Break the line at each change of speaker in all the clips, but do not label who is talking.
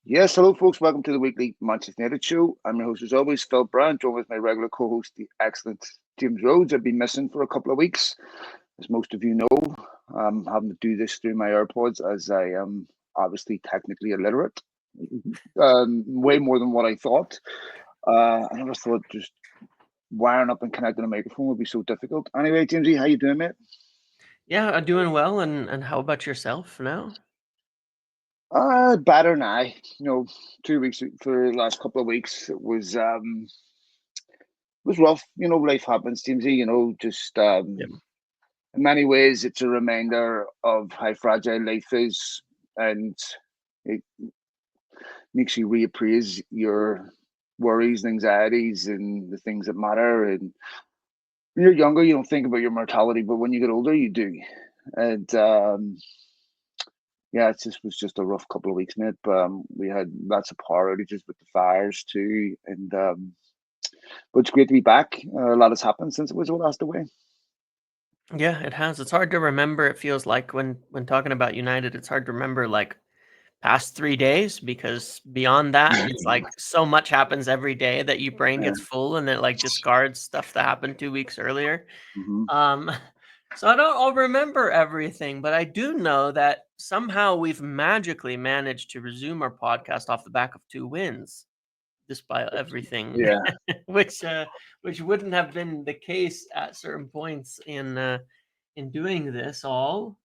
Yes, hello, folks. Welcome to the weekly Manchester United show. I'm your host, as always, Phil Brand, joined with my regular co-host, the excellent James Rhodes. I've been missing for a couple of weeks, as most of you know. I'm having to do this through my AirPods, as I am obviously technically illiterate, way more than what I thought. I never thought just wiring up and connecting a microphone would be so difficult. Anyway, Jamesy, how you doing, mate?
Yeah, I'm doing well. And how about yourself now?
Better now. 2 weeks for the last couple of weeks, it was rough. Life happens, Jamesy. Just
Yep.
in many ways, it's a reminder of how fragile life is, and it makes you reappraise your worries and anxieties and the things that matter. And when you're younger, you don't think about your mortality, but when you get older, you do. And yeah, was just a rough couple of weeks, mate. But we had lots of power outages with the fires too, and but it's great to be back. A lot has happened since it was last away.
Yeah, it has. It's hard to remember. It feels like when talking about United, it's hard to remember like past 3 days because beyond that, it's like so much happens every day that your brain
Yeah.
gets full and it like discards stuff that happened 2 weeks earlier.
Hmm.
Um, so I don't all remember everything, but I do know that somehow we've magically managed to resume our podcast off the back of 2 wins, despite everything,
Yeah.
which wouldn't have been the case at certain points in doing this all.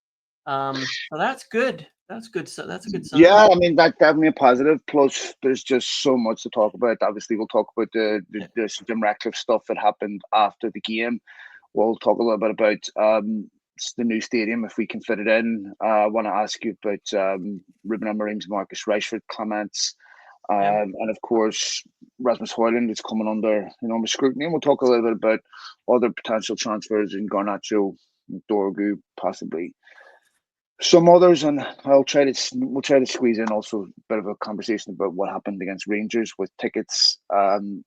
So that's good. That's good. So that's a good sign.
Yeah, I mean that definitely a positive. Plus, there's just so much to talk about. Obviously, we'll talk about
Yeah.
the Jim Ratcliffe stuff that happened after the game. We'll talk a little bit about the new stadium if we can fit it in. I want to ask you about Ruben Amorim's Marcus Rashford comments,
Yeah.
and of course Rasmus Højlund is coming under enormous scrutiny. And we'll talk a little bit about other potential transfers in Garnacho, Dorgu, possibly some others, and we'll try to squeeze in also a bit of a conversation about what happened against Rangers with tickets, and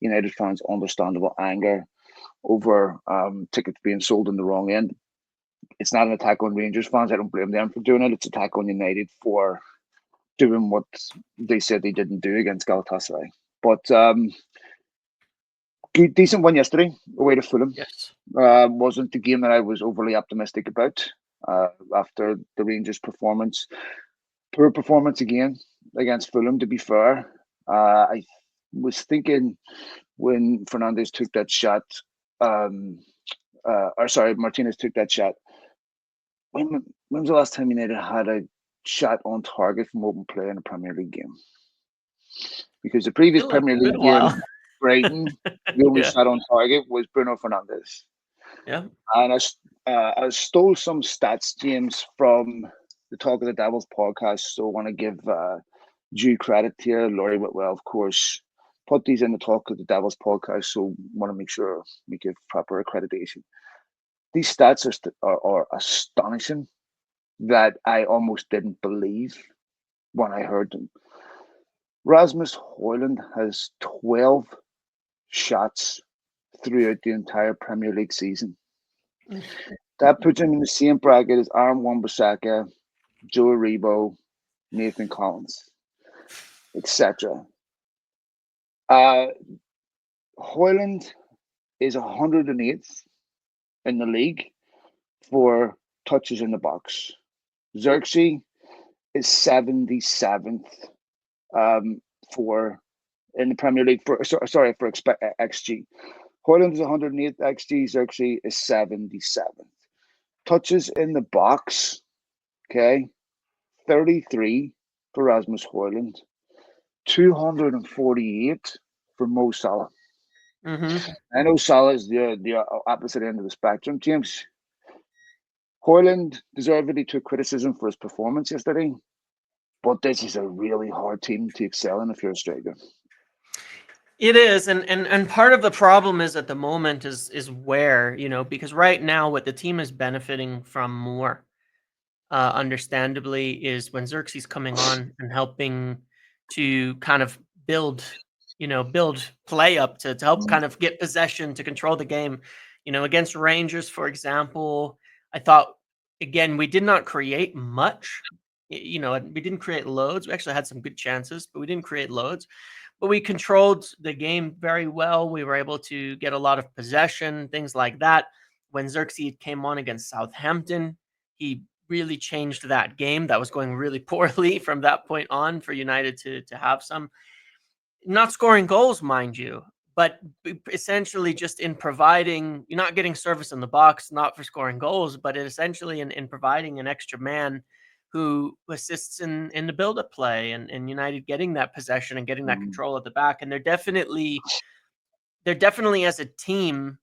United fans' understandable anger over tickets being sold in the wrong end. It's not an attack on Rangers fans. I don't blame them for doing it. It's an attack on United for doing what they said they didn't do against Galatasaray. But good, decent one yesterday away to Fulham.
Yes.
Wasn't the game that I was overly optimistic about after the Rangers' performance. Poor performance again against Fulham, to be fair. I was thinking when Fernandez took that shot, um, or sorry, Martinez took that shot. When was the last time United had a shot on target from open play in a Premier League game? Because the previous
Feel like
Premier
it's been
League
a while.
game, Brighton, the only
Yeah.
shot on target was Bruno Fernandez.
Yeah.
And I stole some stats, James, from the Talk of the Devils podcast. So I want to give due credit here. Laurie Whitwell, of course, put these in the Talk of the Devils podcast. So want to make sure we give proper accreditation. These stats are astonishing that I almost didn't believe when I heard them. Rasmus Højlund has 12 shots throughout the entire Premier League season. That puts him in the same bracket as Aaron Wan-Bissaka, Joe Aribo, Nathan Collins, etc. Uh, Hoyland is 108th in the league for touches in the box. Xerxes is 77th um, for in the Premier League for XG. Hoyland is 108th XG. Xerxes is 77th. Touches in the box. Okay, 33 for Rasmus Højlund, 248 for Mo Salah.
Mm-hmm.
I know Salah is the opposite end of the spectrum. James Højlund deservedly took criticism for his performance yesterday, but this is a really hard team to excel in if you're a striker.
It is, and part of the problem is at the moment is where, because right now what the team is benefiting from more, understandably, is when Xerxes coming on and helping to kind of build, build play up to help kind of get possession to control the game. Against Rangers, for example, I thought again we did not create much, And we didn't create loads. We actually had some good chances, but we didn't create loads. But we controlled the game very well. We were able to get a lot of possession, things like that. When Xerxes came on against Southampton, he really changed that game. That was going really poorly from that point on for United to have some. Not scoring goals, mind you, but essentially just in providing, you're not getting service in the box, not for scoring goals, but essentially in providing an extra man who assists in the build-up play and United getting that possession and getting that
Mm.
control at the back. And they're definitely as a team,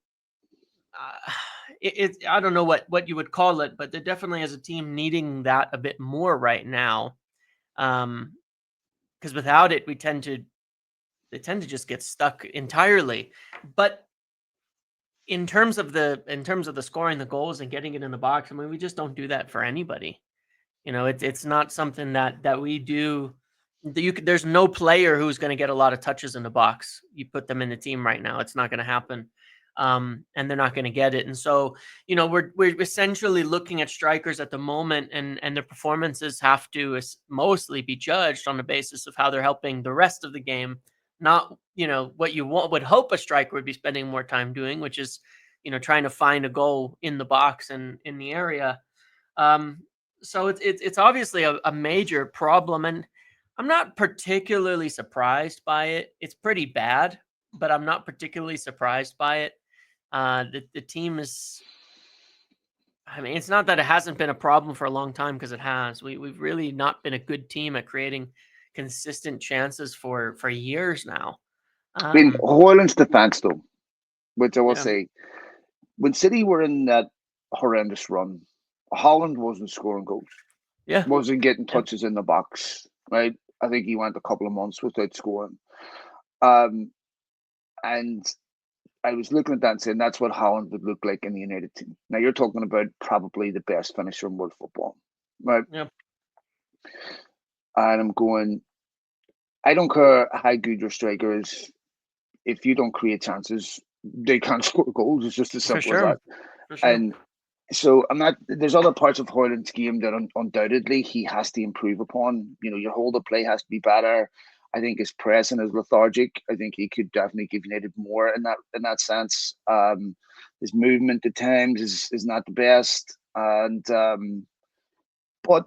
I don't know what you would call it, but they're definitely as a team needing that a bit more right now. Because without it, they tend to just get stuck entirely. But in terms of the scoring the goals and getting it in the box, I mean, we just don't do that for anybody. It's not something that we do. There's no player who's going to get a lot of touches in the box. You put them in the team right now, it's not going to happen, and they're not going to get it. And so, we're essentially looking at strikers at the moment, and their performances have to mostly be judged on the basis of how they're helping the rest of the game, not what you would hope a striker would be spending more time doing, which is trying to find a goal in the box and in the area. Um, so it's obviously a major problem, and I'm not particularly surprised by it. It's pretty bad, but I'm not particularly surprised by it. The team is. I mean, it's not that it hasn't been a problem for a long time, because it has. We've really not been a good team at creating consistent chances for years now.
In
Um,
Hoyland's defence, though, which I will
yeah,
say, when City were in that horrendous run, Holland wasn't scoring goals,
yeah,
wasn't getting
yeah,
touches in the box, right? I think he went a couple of months without scoring. Um, and I was looking at that and saying that's what Holland would look like in the United team. Now you're talking about probably the best finisher in world football, right?
yeah,
And I'm going, I don't care how good your striker is. If you don't create chances, they can't score goals. It's just as
for
simple as
sure,
that.
for sure.
And so I'm not. There's other parts of Hoyland's game that undoubtedly he has to improve upon. Your hold of play has to be better. I think his pressing is lethargic. I think he could definitely give United more in that sense. His movement at times is not the best, and but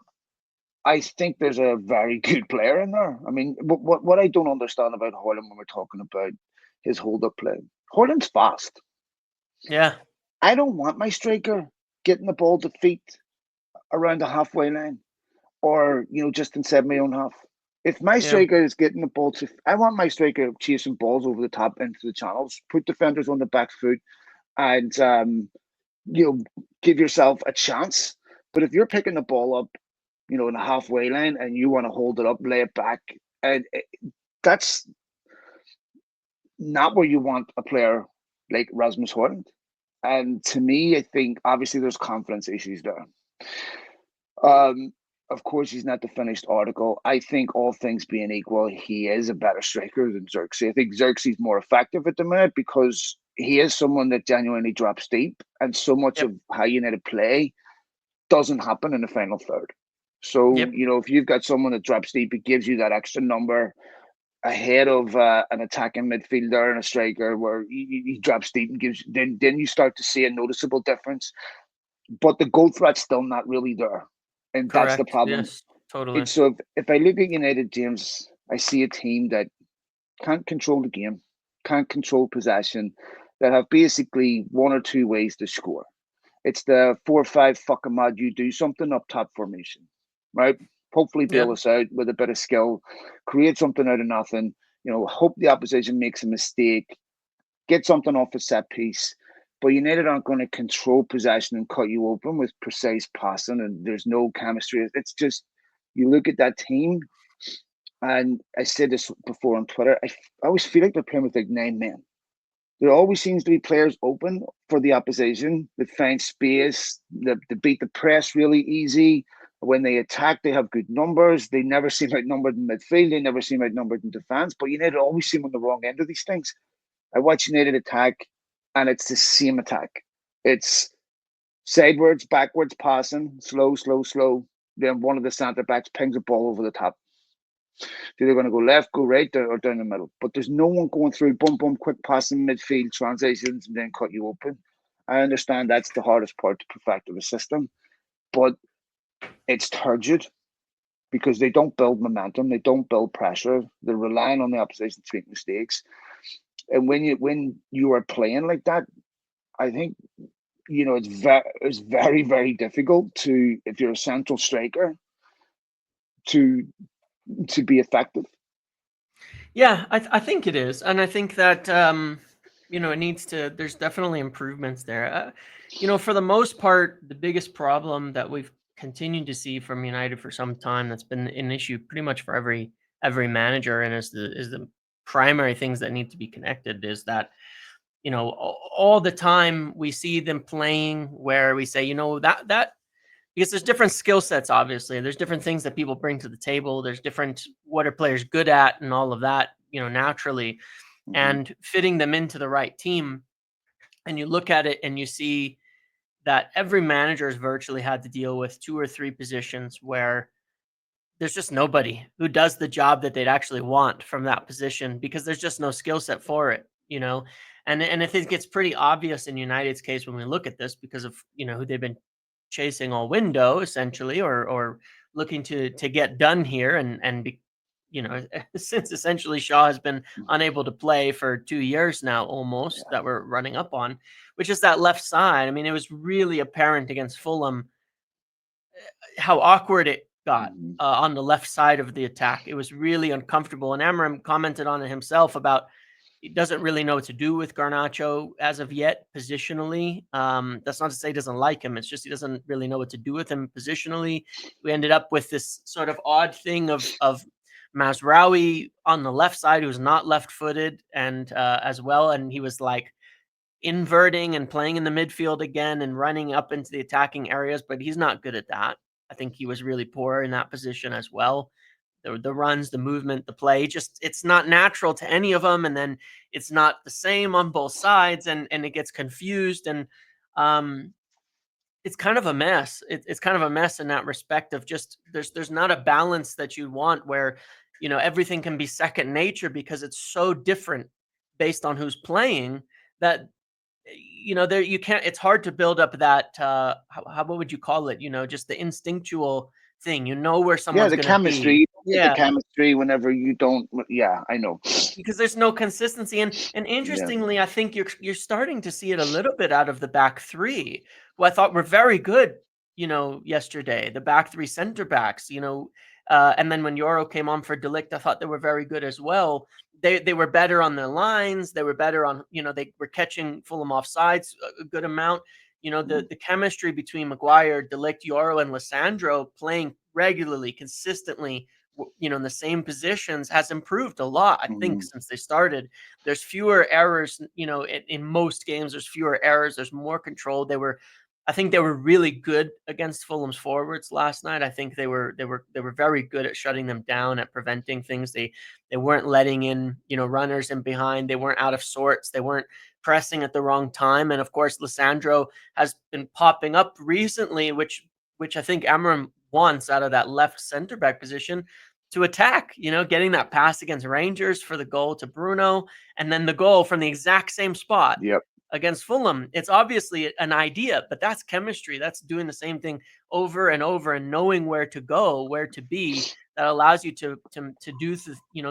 I think there's a very good player in there. I mean, what I don't understand about Hoyland when we're talking about his hold up play, Hoyland's fast.
Yeah,
I don't want my striker getting the ball to feet around the halfway line or, just inside my own half. If my
yeah,
striker is getting the ball I want my striker chasing balls over the top into the channels, put defenders on the back foot, and, give yourself a chance. But if you're picking the ball up, in the halfway line and you want to hold it up, lay it back, and that's not where you want a player like Rasmus Højlund. And to me, I think obviously there's confidence issues there. Of course, he's not the finished article. I think all things being equal, he is a better striker than Xerxes. I think Xerxes is more effective at the minute because he is someone that genuinely drops deep, and so much
yep,
of how United play doesn't happen in the final third. So,
yep,
if you've got someone that drops deep, it gives you that extra number ahead of an attacking midfielder and a striker where he drops deep and gives. Then you start to see a noticeable difference. But the goal threat's still not really there, and that's the
correct.
problem.
Yes, totally.
It's so if I look at United, James, I see a team that can't control the game, can't control possession, that have basically one or two ways to score. It's the 4-5 fucking mad you do something up top formation, right? Hopefully bail
Yep,
us out with a bit of skill, create something out of nothing. Hope the opposition makes a mistake, get something off a set piece. But United aren't going to control possession and cut you open with precise passing, and there's no chemistry. It's just you look at that team, and I said this before on Twitter. I always feel like they're playing with like 9 men. There always seems to be players open for the opposition that find space, that beat the press really easy. When they attack, they have good numbers. They never seem outnumbered in midfield. They never seem outnumbered in defence. But United always seem on the wrong end of these things. I watch United attack, and it's the same attack. It's sidewards, backwards passing, slow, slow, slow. then one of the centre backs pings a ball over the top. They're going to go left, go right, or down the middle. But there's no one going through, boom, boom, quick passing, midfield, transitions, and then cut you open. I understand that's the hardest part to perfect of the system, but it's turgid because they don't build momentum, they don't build pressure. They're relying on the opposition to make mistakes. And when you are playing like that, I think it's very, very difficult to, if you're a central striker, to be effective.
Yeah, I think it is, and I think that it needs to. There's definitely improvements there. For the most part, the biggest problem that we've continued to see from United for some time, that's been an issue pretty much for every manager, and is the primary things that need to be connected, is that all the time we see them playing where we say, that because there's different skill sets, obviously. There's different things that people bring to the table. There's different, what are players good at and all of that, naturally, and fitting them into the right team. And you look at it and you see that every manager has virtually had to deal with 2 or 3 positions where there's just nobody who does the job that they'd actually want from that position, because there's just no skill set for it. And I think it's pretty obvious in United's case when we look at this, because of who they've been chasing all window, essentially, or looking to get done here, and be, since essentially Shaw has been unable to play for 2 years now, almost, that we're running up on, which is that left side. I mean, it was really apparent against Fulham how awkward it got on the left side of the attack. It was really uncomfortable, and Amram commented on it himself about he doesn't really know what to do with Garnacho as of yet, positionally. That's not to say he doesn't like him. It's just he doesn't really know what to do with him positionally. We ended up with this sort of odd thing of Mazraoui on the left side, who's not left-footed, and as well, and he was like inverting and playing in the midfield again and running up into the attacking areas, but he's not good at that. I think he was really poor in that position as well. The runs, the movement, the play, just it's not natural to any of them, and then it's not the same on both sides, and it gets confused, and it's kind of a mess. It's kind of a mess in that respect of just there's not a balance that you want where everything can be second nature, because it's so different based on who's playing, that there you can't. It's hard to build up that what would you call it? Just the instinctual thing. Where
Yeah,
someone's
the
going to be.
chemistry. The
Yeah,
chemistry whenever you don't. Yeah, I know.
because there's no consistency, and
Yeah.
interestingly, I think you're starting to see it a little bit out of the back three, who I thought were very good. Yesterday, the back three center backs. And then when Yoro came on for Delict, I thought they were very good as well. They were better on their lines. They were better on, they were catching Fulham offsides a good amount. The chemistry between Maguire, Delict, Yoro, and Lissandro playing regularly, consistently, in the same positions has improved a lot, I think, since they started. There's fewer errors, in most games. There's fewer errors. There's more control. I think they were really good against Fulham's forwards last night. I think they were very good at shutting them down, at preventing things. They weren't letting in, runners in behind. They weren't out of sorts. They weren't pressing at the wrong time. And of course, Lissandro has been popping up recently, which I think Amram wants out of that left center back position, to attack, getting that pass against Rangers for the goal to Bruno, and then the goal from the exact same spot.
Yep.
Against Fulham. It's obviously an idea, but that's chemistry. That's doing the same thing over and over, and knowing where to go, where to be, that allows you to do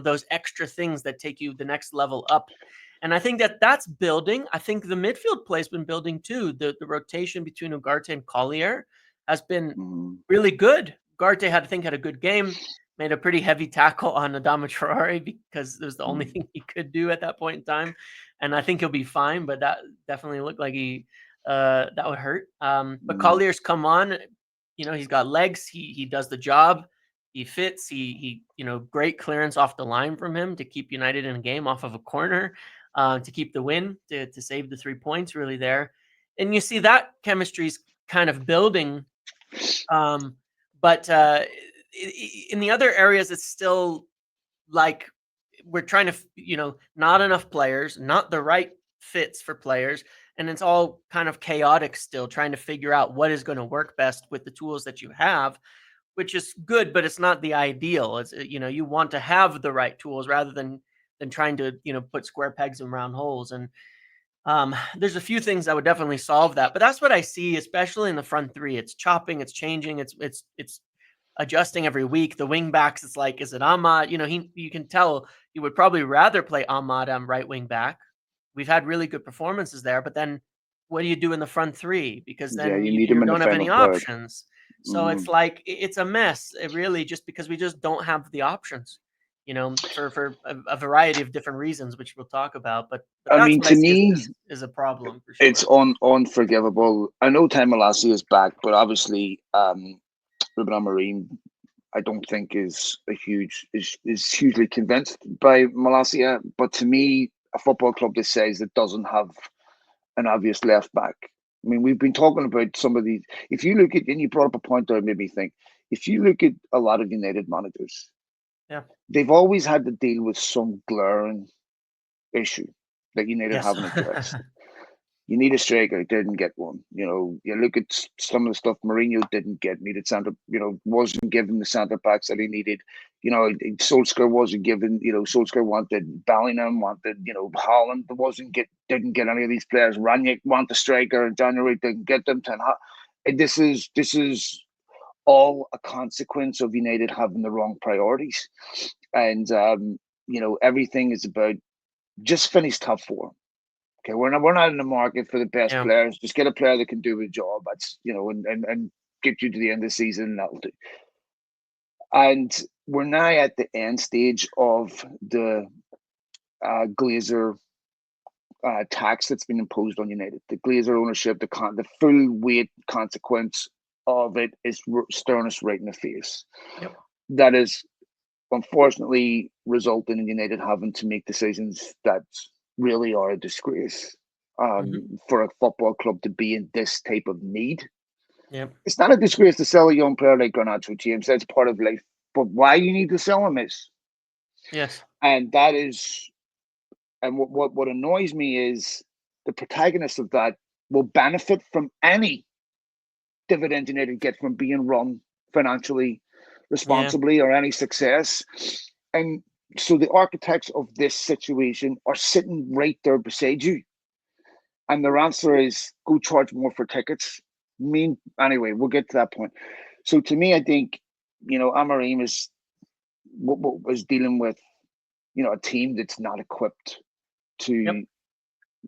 those extra things that take you the next level up. And I think that's building. I think the midfield play has been building too. The rotation between Ugarte and Collier has been really good. Ugarte had a good game, made a pretty heavy tackle on Adama Traore, because it was the only thing he could do at that point in time. And I think he'll be fine, but that definitely looked like that would hurt. But Collier's come on, he's got legs. He does the job. He fits. He great clearance off the line from him to keep United in a game off of a corner, to keep the win, to save the 3 points really there. And you see that chemistry's kind of building. But in the other areas, it's still like we're trying to, not enough players, not the right fits for players. And it's all kind of chaotic still, trying to figure out what is going to work best with the tools that you have. which is good, but it's not the ideal. It's, you want to have the right tools rather than trying to, put square pegs in round holes. And there's a few things that would definitely solve that, but that's what I see, especially in the front three. It's chopping, it's changing, it's adjusting every week. The wing backs, it's like, is it Ahmad? You can tell he would probably rather play Ahmad on right wing back. We've had really good performances there, but then what do you do in the front three? Because
Yeah,
then
you
you,
need
you
him in the
don't have
final
any
third.
options. So it's like it's a mess. It really, just because we just don't have the options, for a variety of different reasons, which we'll talk about. But
I
that's
mean,
what I
to
see
me,
is a problem for
it's
sure.
unforgivable. I know Time Malassi is back, but obviously, Ruben Amorim, I don't think is hugely convinced by Malacia. But to me, a football club that says that doesn't have an obvious left back. I mean, we've been talking about some of these. If you look at, and you brought up a point that made me think. If you look at a lot of United managers,
Yeah.
they've always had to deal with some glaring issue that United
Yes.
haven't addressed. You need a striker, didn't get one. You look at some of the stuff Mourinho didn't get, needed centre, wasn't given the centre backs that he needed. Solskjaer wasn't given, Solskjaer wanted Bellingham, wanted, Holland, didn't get any of these players. Ranić wanted the striker in January, didn't get them. This is all a consequence of United having the wrong priorities. And, everything is about just finish top four. Okay, we're not in the market for the best
Yeah.
players. Just get a player that can do the job. That's and get you to the end of the season. And that'll do. And we're now at the end stage of the Glazer tax that's been imposed on United. The Glazer ownership, the full weight consequence of it is staring us right in the face.
Yep.
That is unfortunately resulting in United having to make decisions that really are a disgrace for a football club to be in this type of need.
Yep.
It's not a disgrace to sell a young player like Garnacho, James. That's part of life. But why you need to sell him is,
Yes.
and that is, and what annoys me is the protagonist of that will benefit from any dividend United get from being run financially
Yeah.
responsibly or any success. And so the architects of this situation are sitting right there beside you. And their answer is go charge more for tickets. Anyway, we'll get to that point. So to me, I think, Amorim is was dealing with, a team that's not equipped
Yep.
to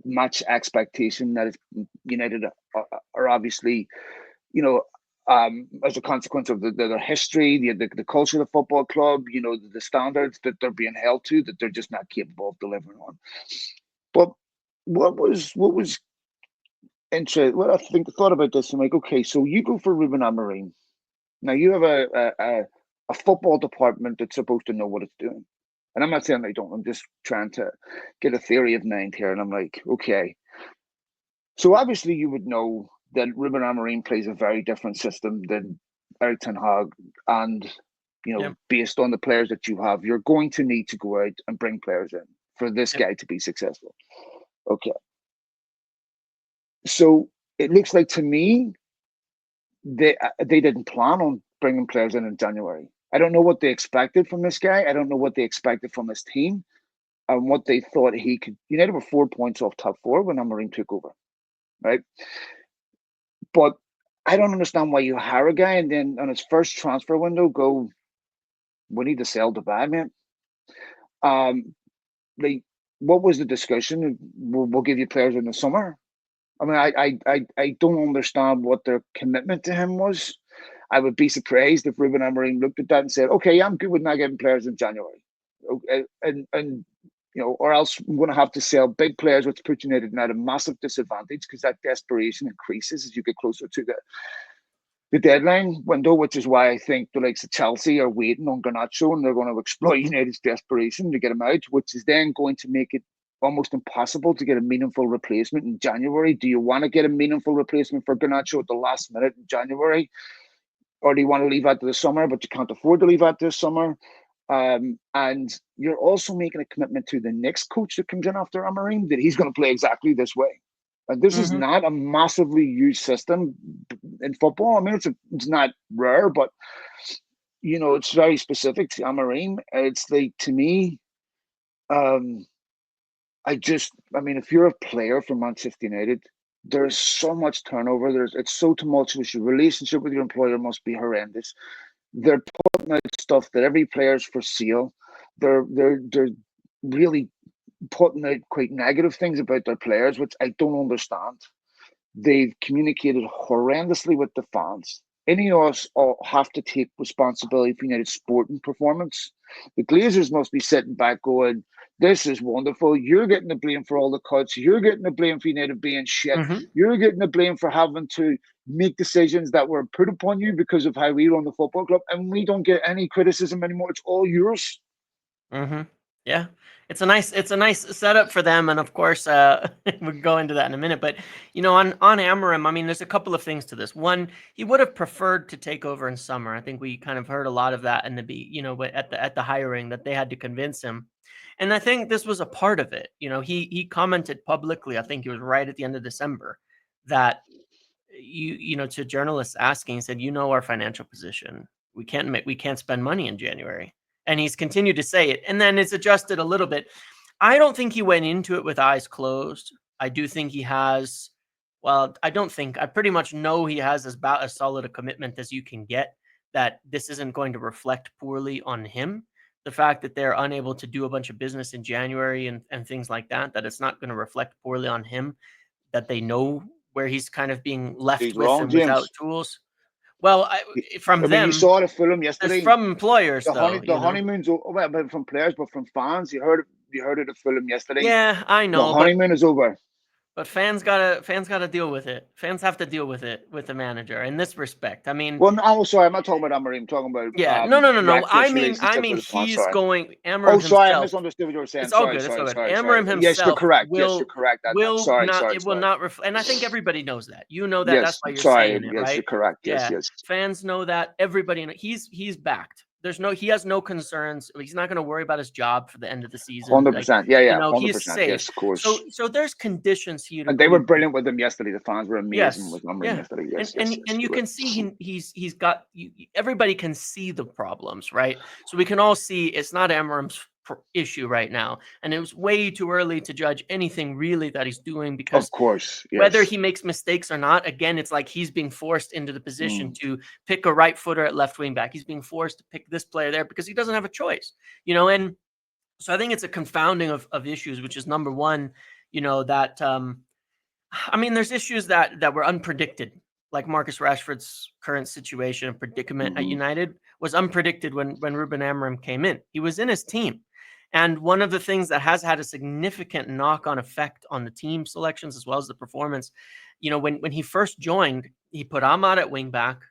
match expectation that is United are obviously, as a consequence of their history, the culture of the football club, the standards that they're being held to, that they're just not capable of delivering on. But what was interesting? Well, I thought about this. I'm like, okay, so you go for Ruben Amorim. Now you have a football department that's supposed to know what it's doing. And I'm not saying they don't. I'm just trying to get a theory of mind here. And I'm like, okay. So obviously you would know that Ruben Amorim plays a very different system than Eric Ten Hag. And,
Yep.
based on the players that you have, you're going to need to go out and bring players in for this
Yep.
guy to be successful. Okay. So it looks like to me they didn't plan on bringing players in January. I don't know what they expected from this guy. I don't know what they expected from this team and what they thought he could. United were 4 points off top four when Amorim took over, right? But I don't understand why you hire a guy and then on his first transfer window go, we need to sell Dubai, man. Like, what was the discussion? We'll give you players in the summer. I mean, I don't understand what their commitment to him was. I would be surprised if Ruben Amorim looked at that and said, "Okay, I'm good with not getting players in January," okay, and or else I'm going to have to sell big players, which puts United at a massive disadvantage because that desperation increases as you get closer to the deadline window, which is why I think the likes of Chelsea are waiting on Garnacho and they're going to exploit United's desperation to get him out, which is then going to make it almost impossible to get a meaningful replacement in January. Do you want to get a meaningful replacement for Garnacho at the last minute in January? Or do you want to leave out to the summer, but you can't afford to leave out this summer? And you're also making a commitment to the next coach that comes in after Amorim that he's going to play exactly this way. And this is
Mm-hmm.
not a massively used system in football. I mean, it's not rare, but it's very specific to Amorim. It's like, to me, um, I mean, if you're a player from Manchester United, there's so much turnover. It's so tumultuous. Your relationship with your employer must be horrendous. They're putting out stuff that every player's for sale. They're really putting out quite negative things about their players, which I don't understand. They've communicated horrendously with the fans. Any of us all have to take responsibility for United sporting performance. The Glazers must be sitting back going, "This is wonderful. You're getting the blame for all the cuts. You're getting the blame for United being shit.
Mm-hmm.
You're getting the blame for having to make decisions that were put upon you because of how we run the football club. And we don't get any criticism anymore. It's all yours."
Mm-hmm. Yeah, it's a nice setup for them, and of course, we'll go into that in a minute. But on Amorim, I mean, there's a couple of things to this. One, he would have preferred to take over in summer. I think we kind of heard a lot of that in but at the hiring that they had to convince him, and I think this was a part of it. He commented publicly. I think it was right at the end of December that to journalists asking, he said, our financial position. We can't spend money in January. And he's continued to say it. And then it's adjusted a little bit. I don't think he went into it with eyes closed. I do think he has, well, I pretty much know he has about as solid a commitment as you can get that this isn't going to reflect poorly on him. The fact that they're unable to do a bunch of business in January and things like that it's not going to reflect poorly on him, that they know where he's kind of being left
He's
with
wrong,
and without
James.
tools. Well, from
I mean, you
them,
saw it at Fulham
as
yesterday.
from employers, though,
The honeymoon's over. Well, but from players, but from fans, you heard it at Fulham yesterday.
Yeah, I
The
know,
honeymoon is over.
but fans gotta deal with it. Fans have to deal with it with the manager in this respect. I mean,
Well, no, I'm sorry, I'm not talking about Amorim. I'm talking about
yeah, no. I
Ratcliffe's
mean, I
relationship
mean,
with the fans.
he's
Sorry.
going
Oh,
Amarim
sorry, I
himself.
misunderstood what you were saying.
It's all
Sorry,
good. It's all
sorry,
good.
sorry, sorry.
Amarim
Yes, you're
himself
correct. Yes, you're
will
correct.
will
Sorry,
not.
sorry,
It will
sorry.
not reflect. And I think everybody knows that. You know that. That's
Yes,
why you're
sorry.
saying it,
Yes, you're
right?
correct. Yes,
Yeah.
yes.
Fans know that. Everybody he's backed. He has no concerns. He's not going to worry about his job for the end of the season. Like,
100%. Yeah, yeah,
he's
100%.
safe.
Yes, of course.
So there's conditions he
And they were
agreed to.
brilliant with him yesterday. The fans were amazing
Yes.
with Amorim
Yeah.
yesterday.
And
Yes,
and
yes, yes.
and you
You're right.
can see he's got everybody can see the problems, right? So we can all see it's not Amarim's issue right now, and it was way too early to judge anything really that he's doing,
Of
because
course,
whether
yes.
he makes mistakes or not, again, it's like he's being forced into the position
Mm.
to pick a right footer at left wing back. He's being forced to pick this player there because he doesn't have a choice, and so I think it's a confounding of issues, which is number one, that I mean, there's issues that were unpredicted, like Marcus Rashford's current situation and predicament at
Hmm.
United was unpredicted when Ruben Amorim came in. He was in his team. And one of the things that has had a significant knock-on effect on the team selections as well as the performance, when he first joined, he put Ahmad at wing back,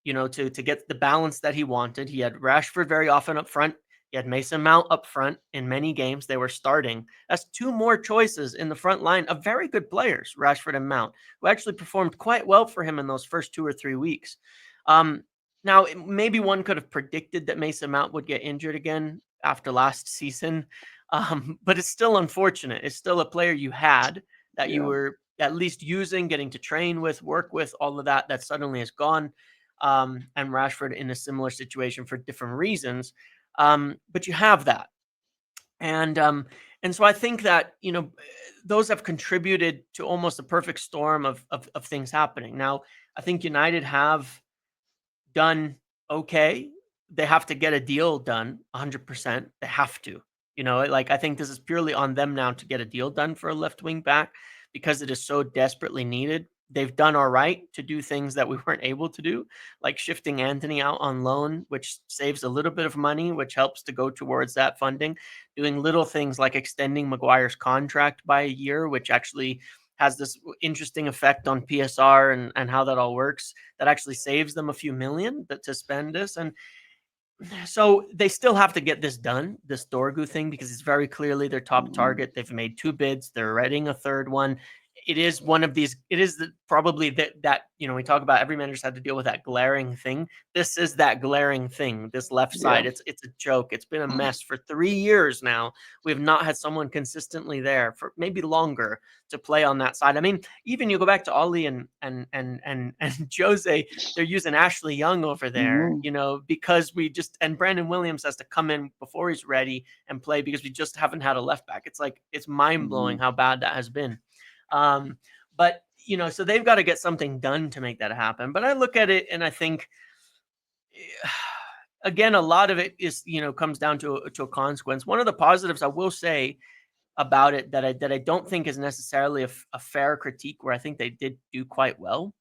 to get the balance that he wanted. He had Rashford very often up front. He had Mason Mount up front in many games. They were starting. That's two more choices in the front line of very good players, Rashford and Mount, who actually performed quite well for him in those first 2 or 3 weeks. Um, Now, maybe one could have predicted that Mason Mount would get injured again after last season, but it's still unfortunate. It's still a player you had that you
Yeah.
were at least using, getting to train with, work with, all of that suddenly is gone. And Rashford in a similar situation for different reasons. But you have that. And so I think that, those have contributed to almost a perfect storm of things happening. Now, I think United have done okay. They have to get a deal done 100%. They have to. Like, I think this is purely on them now to get a deal done for a left wing back because it is so desperately needed. They've done all right to do things that we weren't able to do, like shifting Anthony out on loan, which saves a little bit of money, which helps to go towards that funding. Doing little things like extending Maguire's contract by a year, which actually has this interesting effect on PSR and how that all works. That actually saves them a few million to spend this. And so they still have to get this done, this Dorgu thing, because it's very clearly their top target. They've made 2 bids. They're writing a third one. it is one of these. It is probably that we talk about every manager's had to deal with that glaring thing. This is that glaring thing. This left
Yeah.
side. It's a joke. It's been a mess for 3 years now. We have not had someone consistently there for maybe longer to play on that side. I mean, even you go back to Ollie and Jose, they're using Ashley Young over there, because we just, and Brandon Williams has to come in before he's ready and play because we just haven't had a left back. It's like, it's mind blowing how bad that has been. But so they've got to get something done to make that happen. But I look at it and I think, again, a lot of it is, comes down to a consequence. One of the positives I will say about it that I don't think is necessarily a fair critique, where I think they did do quite well,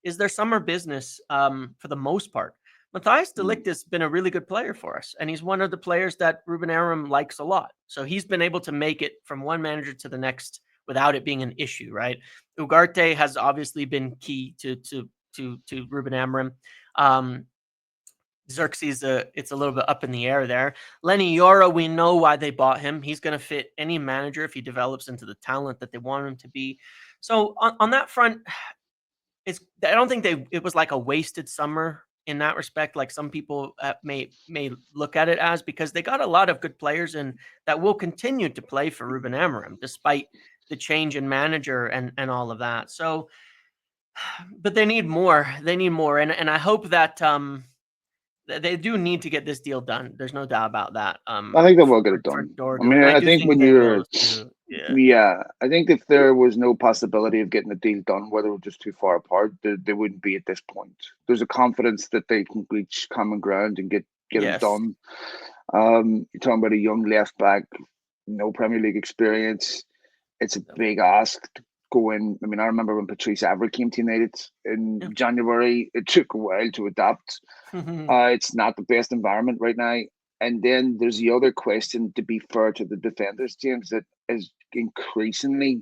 is their summer business, for the most part. Matthias de Ligt has been a really good player for us, and he's one of the players that Ruben Amorim likes a lot. So he's been able to make it from one manager to the next without it being an issue, right? Ugarte has obviously been key to Ruben Amorim. Xerxes, it's a little bit up in the air there. Lenny Yora, we know why they bought him. He's going to fit any manager if he develops into the talent that they want him to be. So on that front, I don't think it was like a wasted summer in that respect, like some people may look at it as, because they got a lot of good players in that will continue to play for Ruben Amorim despite the change in manager and all of that. So, but they need more. And I hope that they do need to get this deal done. There's no doubt about that.
I think they will get it done. I mean,
and I
I
do
think
think
when
they
you're,
will too.
yeah, I think if there was no possibility of getting the deal done, whether we're just too far apart, they wouldn't be at this point. There's a confidence that they can reach common ground and get it done. You're talking about a young left back, no Premier League experience. It's a big ask to go in. I mean, I remember when Patrice Evra came to United in January, it took a while to adapt. It's not the best environment right now. And then there's the other question, to be fair to the defenders, James, that is increasingly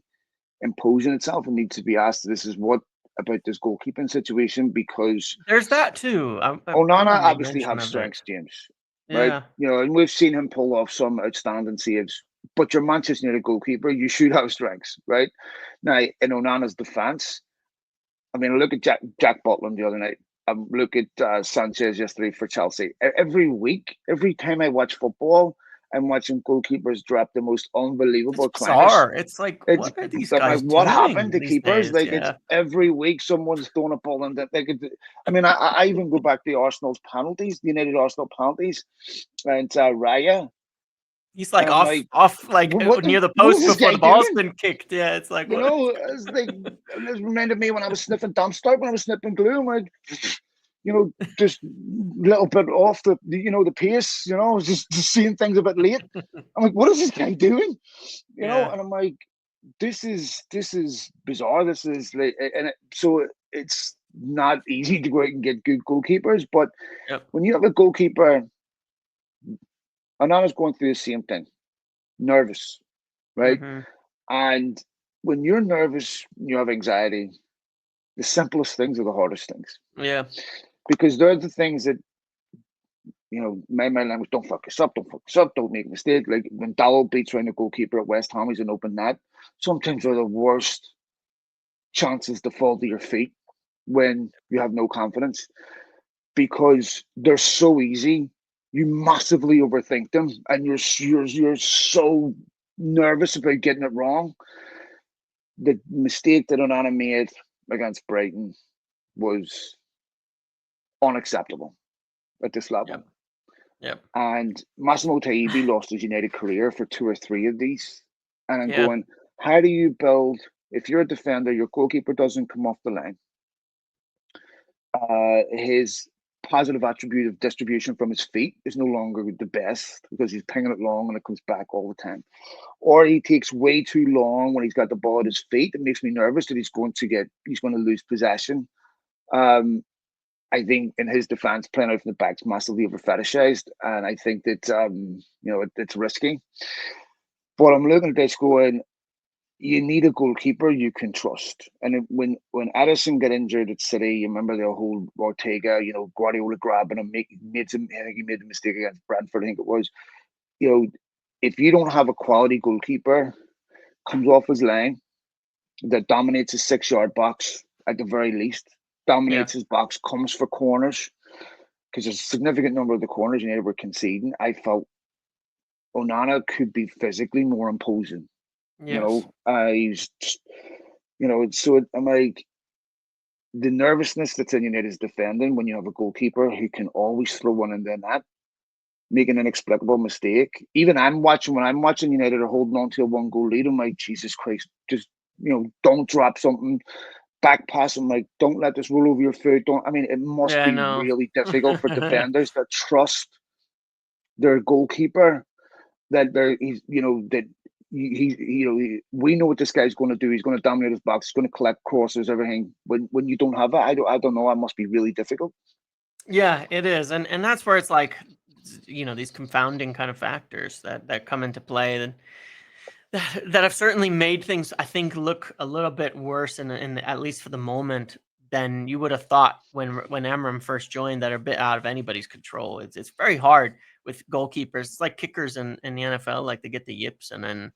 imposing itself and needs to be asked. This is what about this goalkeeping situation, because
there's that too.
Onana obviously have strengths, James, right? And we've seen him pull off some outstanding saves. But your Manchester United goalkeeper, you should have strengths, right? Now, in Onana's defence, I mean, look at Jack Butland the other night. Look at Sanchez yesterday for Chelsea. Every week, every time I watch football, I'm watching goalkeepers drop the most unbelievable clangers.
It's like, what are these guys doing?
What happened to keepers?
Days?
It's every week someone's throwing a ball in that they could. I mean, I even go back to Arsenal's penalties, the United Arsenal penalties, and Raya.
He's like off near the post before the ball's been kicked. Yeah, it's like,
it reminded me when I was sniffing Dumpstart, when I was sniffing glue, just a little bit off the pace, just seeing things a bit late. I'm like, what is this guy doing? And I'm like, this is bizarre. This is like, so it's not easy to go out and get good goalkeepers, but when you have a goalkeeper, Onana's going through the same thing, nervous, right? And when you're nervous, you have anxiety, the simplest things are the hardest things.
Yeah.
Because they're the things that, my language, don't fuck us up, don't make a mistake. Like when Dowell beats around the goalkeeper at West Ham, he's an open net. Sometimes they're the worst chances to fall to your feet when you have no confidence, because they're so easy. You massively overthink them, and you're so nervous about getting it wrong. The mistake that Onana made against Brighton was unacceptable at this level.
Yep.
And Massimo Taibi lost his United career for 2 or 3 of these. And I'm going, how do you build, if you're a defender, your goalkeeper doesn't come off the line. His positive attribute of distribution from his feet is no longer the best because he's pinging it long and it comes back all the time. Or he takes way too long when he's got the ball at his feet. It makes me nervous that he's going to lose possession. I think in his defense, playing out from the back's massively over fetishized, and I think that it's risky. But I'm looking at this going, you need a goalkeeper you can trust. And when Addison got injured at City, you remember the whole Ortega, Guardiola grabbing him, I think he made the mistake against Brentford, I think it was. If you don't have a quality goalkeeper, comes off his line, that dominates his 6 yard box at the very least,
Yeah.
dominates his box, comes for corners, because there's a significant number of the corners United were conceding. I felt Onana could be physically more imposing.
Yes.
He's, so I'm like, the nervousness that's in United's defending when you have a goalkeeper who can always throw one in the net, make an inexplicable mistake. Even when I'm watching United are holding on to a 1 goal lead, I'm like, Jesus Christ, just don't drop something, back pass. I'm like, don't let this roll over your foot. Don't. I mean, it must
Yeah, I
be
know.
really difficult for defenders that trust their goalkeeper, that we know what this guy's going to do. He's going to dominate his box. He's going to collect crosses, everything. When you don't have that, I don't know. It must be really difficult.
Yeah, it is. And that's where it's like, these confounding kind of factors that come into play and that have certainly made things, I think, look a little bit worse at least for the moment than you would have thought when Amram first joined, that are a bit out of anybody's control. It's very hard with goalkeepers. It's like kickers in the NFL, like they get the yips and then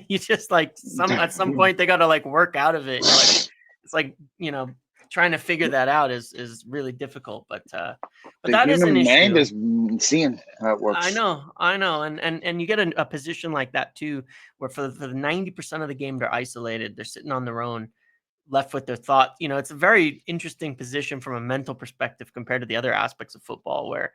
you just like at some point they got to like work out of it. It's like, trying to figure that out is really difficult, but
The
that is an
human mind
issue.
is insane how it works.
I know, and you get a position like that too, where for the 90% of the game they're isolated, they're sitting on their own, left with their thought. It's a very interesting position from a mental perspective compared to the other aspects of football, where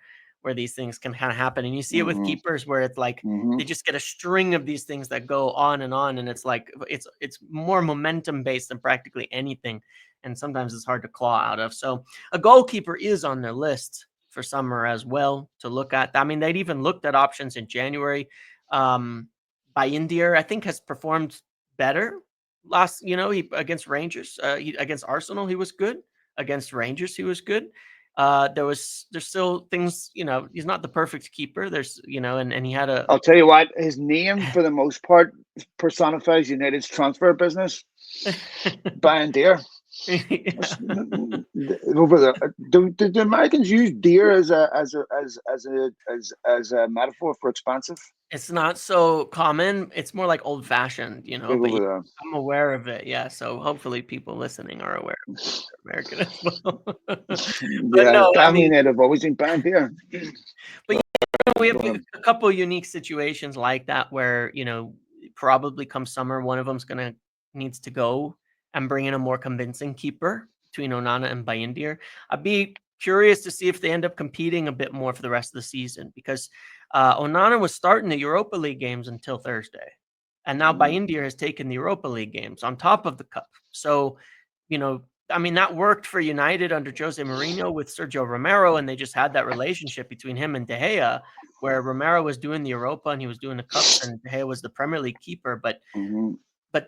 these things can kind of happen, and you see it with keepers, where it's like they just get a string of these things that go on, and it's like it's more momentum based than practically anything, and sometimes it's hard to claw out of. So a goalkeeper is on their list for summer as well to look at. I mean, they'd even looked at options in January. By India, I think, has performed better last, he against Rangers, against Arsenal, he was good. Against Rangers, he was good. There's still things, he's not the perfect keeper. There's, and he had
I'll tell you what, his name for the most part personifies United's transfer business. Buying deer. Over there, do the Americans use deer as a metaphor for expensive?
It's not so common. It's more like old fashioned,
Big
but
over
yeah,
there.
I'm aware of it. Yeah. So hopefully people listening are aware of it. They're American as well. But
Yeah,
no, I
definitely
mean,
Native. Always been buying deer.
but we have
Go ahead.
a couple of unique situations like that where, probably come summer, one of them's needs to go and bring in a more convincing keeper between Onana and Bayindir. I'd be curious to see if they end up competing a bit more for the rest of the season, because Onana was starting the Europa League games until Thursday, and now Bayindir has taken the Europa League games on top of the cup. So, I mean, that worked for United under Jose Mourinho with Sergio Romero, and they just had that relationship between him and De Gea, where Romero was doing the Europa and he was doing the cups, and De Gea was the Premier League keeper. But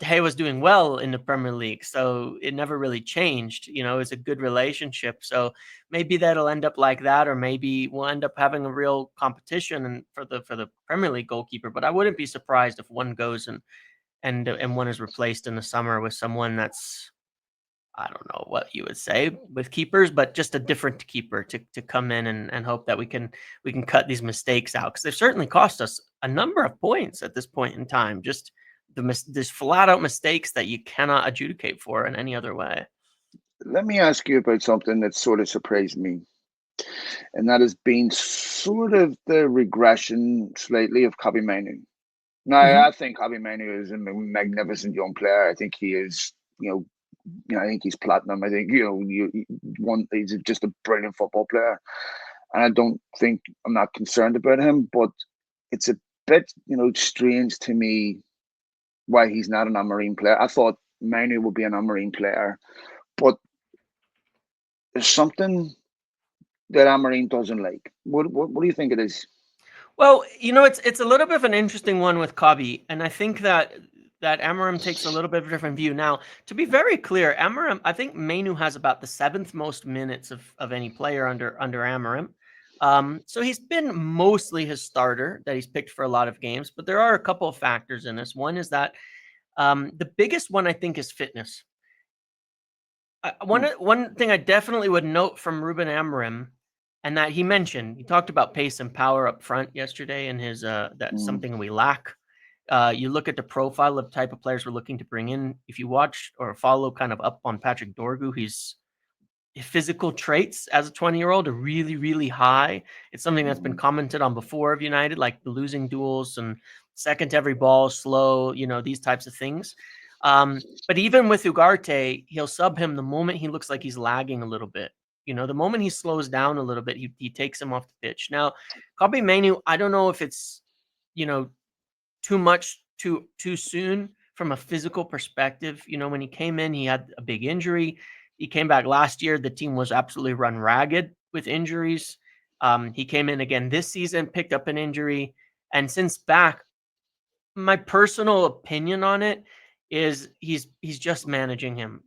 De Gea was doing well in the Premier League, so it never really changed. It's a good relationship. So maybe that'll end up like that, or maybe we'll end up having a real competition and for the Premier League goalkeeper. But I wouldn't be surprised if one goes and one is replaced in the summer with someone that's, I don't know what you would say with keepers, but just a different keeper to come in and hope that we can cut these mistakes out, because they've certainly cost us a number of points at this point in time. Just there's flat out mistakes that you cannot adjudicate for in any other way.
Let me ask you about something that sort of surprised me, and that has been sort of the regression slightly of Kobe Manu. Now, I think Kobe Manu is a magnificent young player. I think he is, I think he's platinum. I think he's just a brilliant football player, and I'm not concerned about him. But it's a bit, strange to me why he's not an Amarine player. I thought Manu would be an Amarine player, but there's something that Amarine doesn't like. What do you think it is?
Well, it's a little bit of an interesting one with Kabi, and I think that Amarim takes a little bit of a different view. Now, to be very clear, Amarim, I think Mainu has about the 7th most minutes of any player under Amarim. So he's been mostly his starter that he's picked for a lot of games, but there are a couple of factors in this. One is that the biggest one, I think, is fitness. One thing I definitely would note from Ruben Amorim, and that he talked about pace and power up front yesterday in his that's something we lack. You look at the profile of type of players we're looking to bring in. If you watch or follow kind of up on Patrick Dorgu, his physical traits as a 20-year-old are really, really high. It's something that's been commented on before of United, like the losing duels and second to every ball, slow, these types of things. But even with Ugarte, he'll sub him the moment he looks like he's lagging a little bit. The moment he slows down a little bit, he takes him off the pitch. Now, Kobe Mainu, I don't know if it's, too much too soon from a physical perspective. When he came in, he had a big injury. He came back last year. The team was absolutely run ragged with injuries. He came in again this season, picked up an injury, and since back, my personal opinion on it is he's just managing him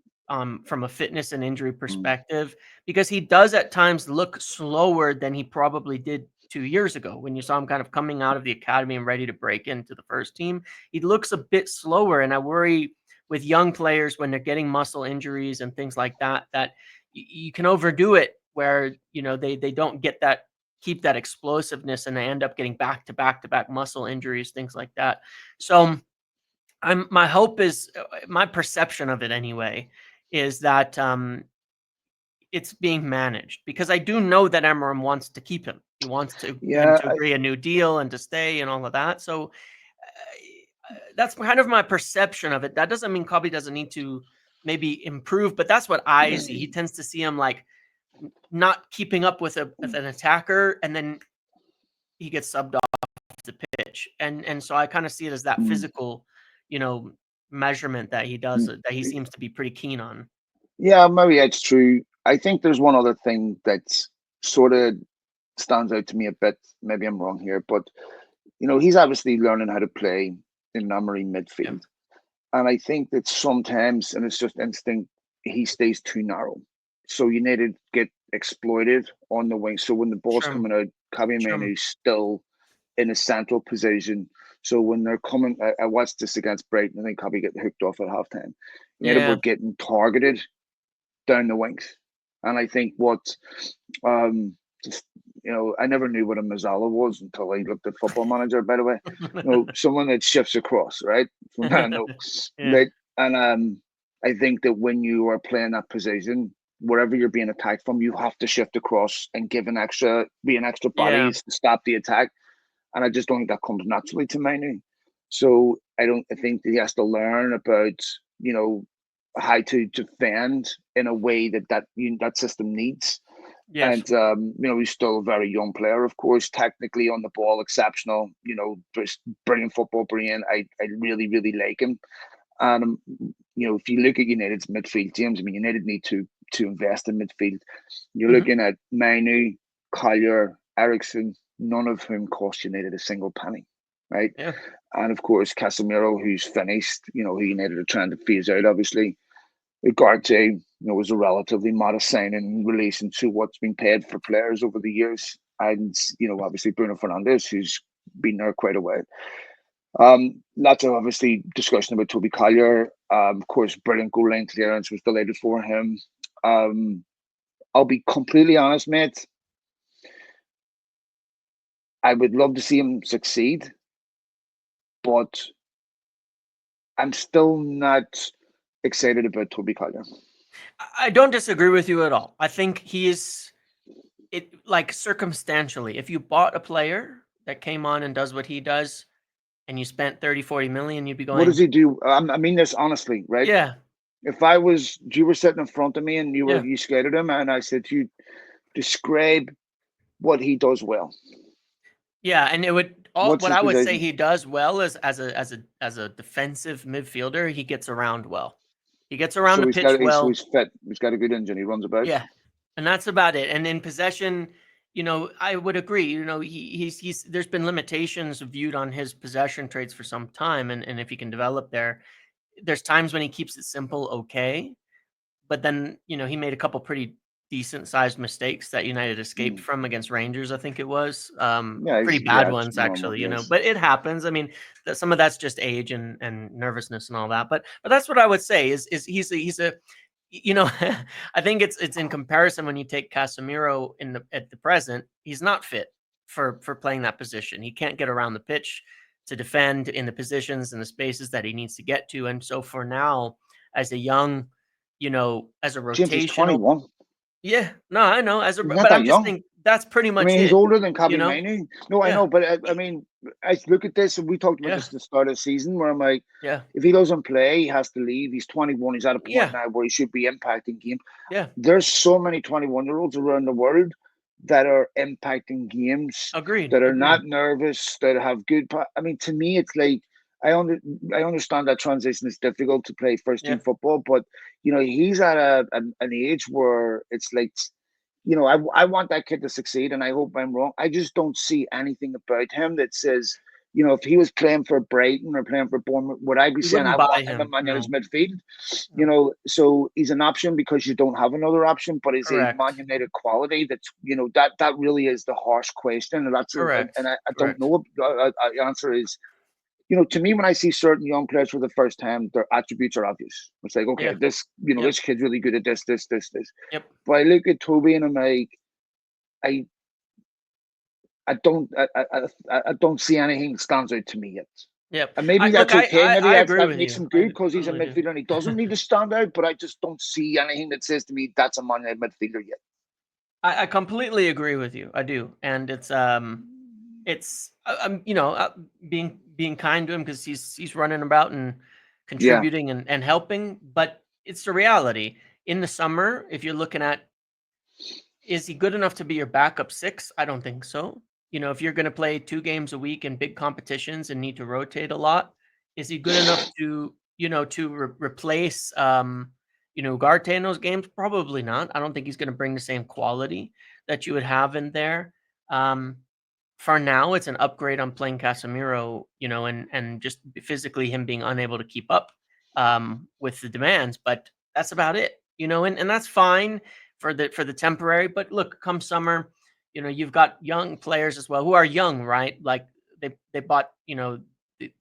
from a fitness and injury perspective, because he does at times look slower than he probably did 2 years ago when you saw him kind of coming out of the academy and ready to break into the first team. He looks a bit slower, and I worry with young players when they're getting muscle injuries and things like that, that you can overdo it where they don't get that, keep that explosiveness, and they end up getting back to back muscle injuries, things like that. So my hope is, my perception of it anyway, is that it's being managed, because I do know that Amarim wants to keep him. He wants him
Yeah,
to agree a new deal and to stay and all of that. So that's kind of my perception of it. That doesn't mean Kobe doesn't need to maybe improve, but that's what I see. He tends to see him like not keeping up with an attacker, and then he gets subbed off the pitch. And so I kind of see it as that physical, measurement that he does, that he seems to be pretty keen on.
yeah, maybe it's true. I think there's one other thing that's sort of stands out to me a bit. Maybe I'm wrong here, but he's obviously learning how to play in memory
Yeah.
midfield. And I think that sometimes, and it's just instinct, he stays too narrow. So you need to get exploited on the wing. So when the ball's
Sure.
coming out,
Sure.
Kabimenu's still in a central position. So when they're coming, I watched this against Brighton. I think Kabi get hooked off at halftime. United were
Yeah.
getting targeted down the wings. And I think what um just I never knew what a Mazzala was until I looked at Football Manager, by the way. Someone that shifts across, right? From that note.
Yeah.
Right. And I think that when you are playing that position, wherever you're being attacked from, you have to shift across and be an extra
Yeah.
bodies to stop the attack. And I just don't think that comes naturally to Manu. So I think that he has to learn about, you know, how to defend in a way that system needs.
Yes.
And he's still a very young player, of course, technically on the ball, exceptional. Just brilliant football brain. I really, really like him. And if you look at United's midfield, James, I mean, United need to invest in midfield. You're
Hmm.
looking at Manu, Collier, Ericsson, none of whom cost United a single penny, right?
Yeah.
And of course, Casemiro, who's finished, who United are trying to phase out, obviously. Ugarte, was a relatively modest signing in relation to what's been paid for players over the years. And, obviously Bruno Fernandes, who's been there quite a while. Lots of obviously discussion about Toby Collier. Of course, brilliant goal line clearance, was delighted for him. I'll be completely honest, mate. I would love to see him succeed, but I'm still not excited about Toby Collier.
I don't disagree with you at all. I think he is it like circumstantially. If you bought a player that came on and does what he does, and you spent 30-40 million, you'd be
What does
going,
he do? I mean this honestly, right?
yeah,
If you were sitting in front of me and
yeah,
you scouted him, and I said to you, describe what he does well.
yeah. And it would all
What's
what
his
I would say
position?
he does well is as a defensive midfielder, he gets around well. He gets around the pitch
So
well.
he's fit. He's got a good engine. He runs about.
Yeah, and that's about it. And in possession, I would agree. He's there's been limitations viewed on his possession traits for some time, and if he can develop there's times when he keeps it simple, okay, but then he made a couple pretty decent sized mistakes that United escaped
Mm.
from against Rangers. I think it was
Yeah,
pretty bad
it's
ones
normal.
actually.
Yes.
But it happens. I mean, some of that's just age and nervousness and all that. But that's what I would say is he's a I think it's in comparison when you take Casemiro at the present, he's not fit for playing that position. He can't get around the pitch defend in the positions and the spaces that he needs to get to. And so for now, as a young, as a
James, he's
rotational,
21.
yeah, no, I know,
He's not
but
that
I'm just
young.
saying that's pretty
I
much
mean, he's
it,
older than
you
Kabi
know?
Mainu. No, I
Yeah,
know, but I mean, I look at this, and we talked about
yeah,
this at the start of the season, where I'm like,
yeah,
if he doesn't play, he has to leave. He's 21. He's at a point
yeah,
now where he should be impacting game.
yeah.
There's so many 21-year-olds around the world that are impacting games,
Agreed,
that are
agreed.
not nervous, that have good. I mean, to me, it's like I understand that transition is difficult to play first
Yeah,
team football, but he's at an age where it's like, I want that kid to succeed, and I hope I'm wrong. I just don't see anything about him that says, if he was playing for Brighton or playing for Bournemouth, would I be
we
saying I
wouldn't buy
want him in
him.
Man United's
No,
midfield?
no,
So he's an option because you don't have another option, but is a Man
correct,
United quality that's, that really is the harsh question. And
correct,
I don't
correct.
know. The answer is, to me, when I see certain young players for the first time, their attributes are obvious. It's like, okay,
Yeah, yep,
this kid's really good at this, this, this, this.
yep,
But I look at Toby and I'm like, I, I don't see anything that stands out to me yet.
yep.
And maybe
I look,
that's okay. Maybe
I agree
that
with
makes
you.
him good
I
because he's a
totally do.
midfielder and he doesn't need to stand out. But I just don't see anything that says to me that's a Man United midfielder yet.
I completely agree with you. I do, and I'm being kind to him because he's running about and
Yeah,
contributing and helping, but it's the reality. In the summer, if you're looking at, is he good enough to be your backup six? I don't think so. If you're going to play 2 games a week in big competitions and need to rotate a lot, is he good enough to replace Ugarte in those games? Probably not. I don't think he's going to bring the same quality that you would have in there. Um, for now, it's an upgrade on playing Casemiro, and just physically him being unable to keep up with the demands. But that's about it, and that's fine for the temporary. But look, come summer, you've got young players as well who are young, right? Like they bought,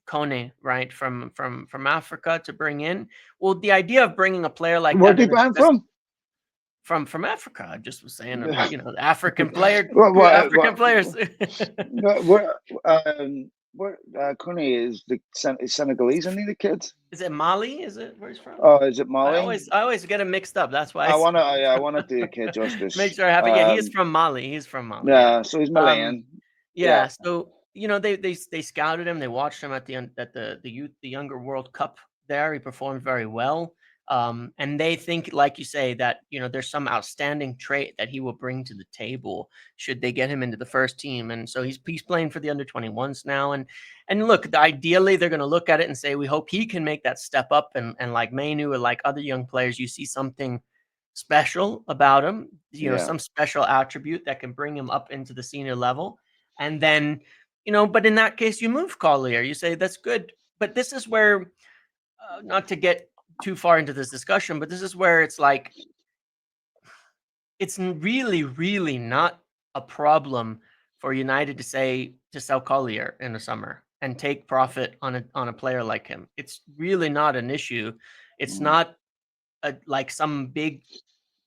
Kone, right, from Africa to bring in. Well, the idea of bringing a player like
where
that
did
in
he
is
ban
just
from?
from Africa. I just was saying, the African player,
Well,
African players.
where Kone is is Senegalese, isn't he? The kid.
Is it Mali? Is it where he's from?
Oh, is it Mali?
I always get him mixed up. That's why
I wanna, I wanna do the kid
make
justice.
sure I have it. Yeah, he is from Mali. He's from Mali. Yeah.
Yeah, so he's
Um.
Malayan. Yeah,
Yeah. So they scouted him. They watched him at the younger World Cup. There, he performed very well. And they think, like you say, that there's some outstanding trait that he will bring to the table should they get him into the first team. And so he's playing for the under-21s now. And look, ideally they're going to look at it and say, we hope he can make that step up. And like Mainu or like other young players, you see something special about him,
yeah.
some special attribute that can bring him up into the senior level. And then, but in that case, you move Collier. You say that's good. But this is where, not to get too far into this discussion, but this is where it's like, it's really, really not a problem for United to sell Collier in the summer and take profit on a player like him. It's really not an issue. It's not like some big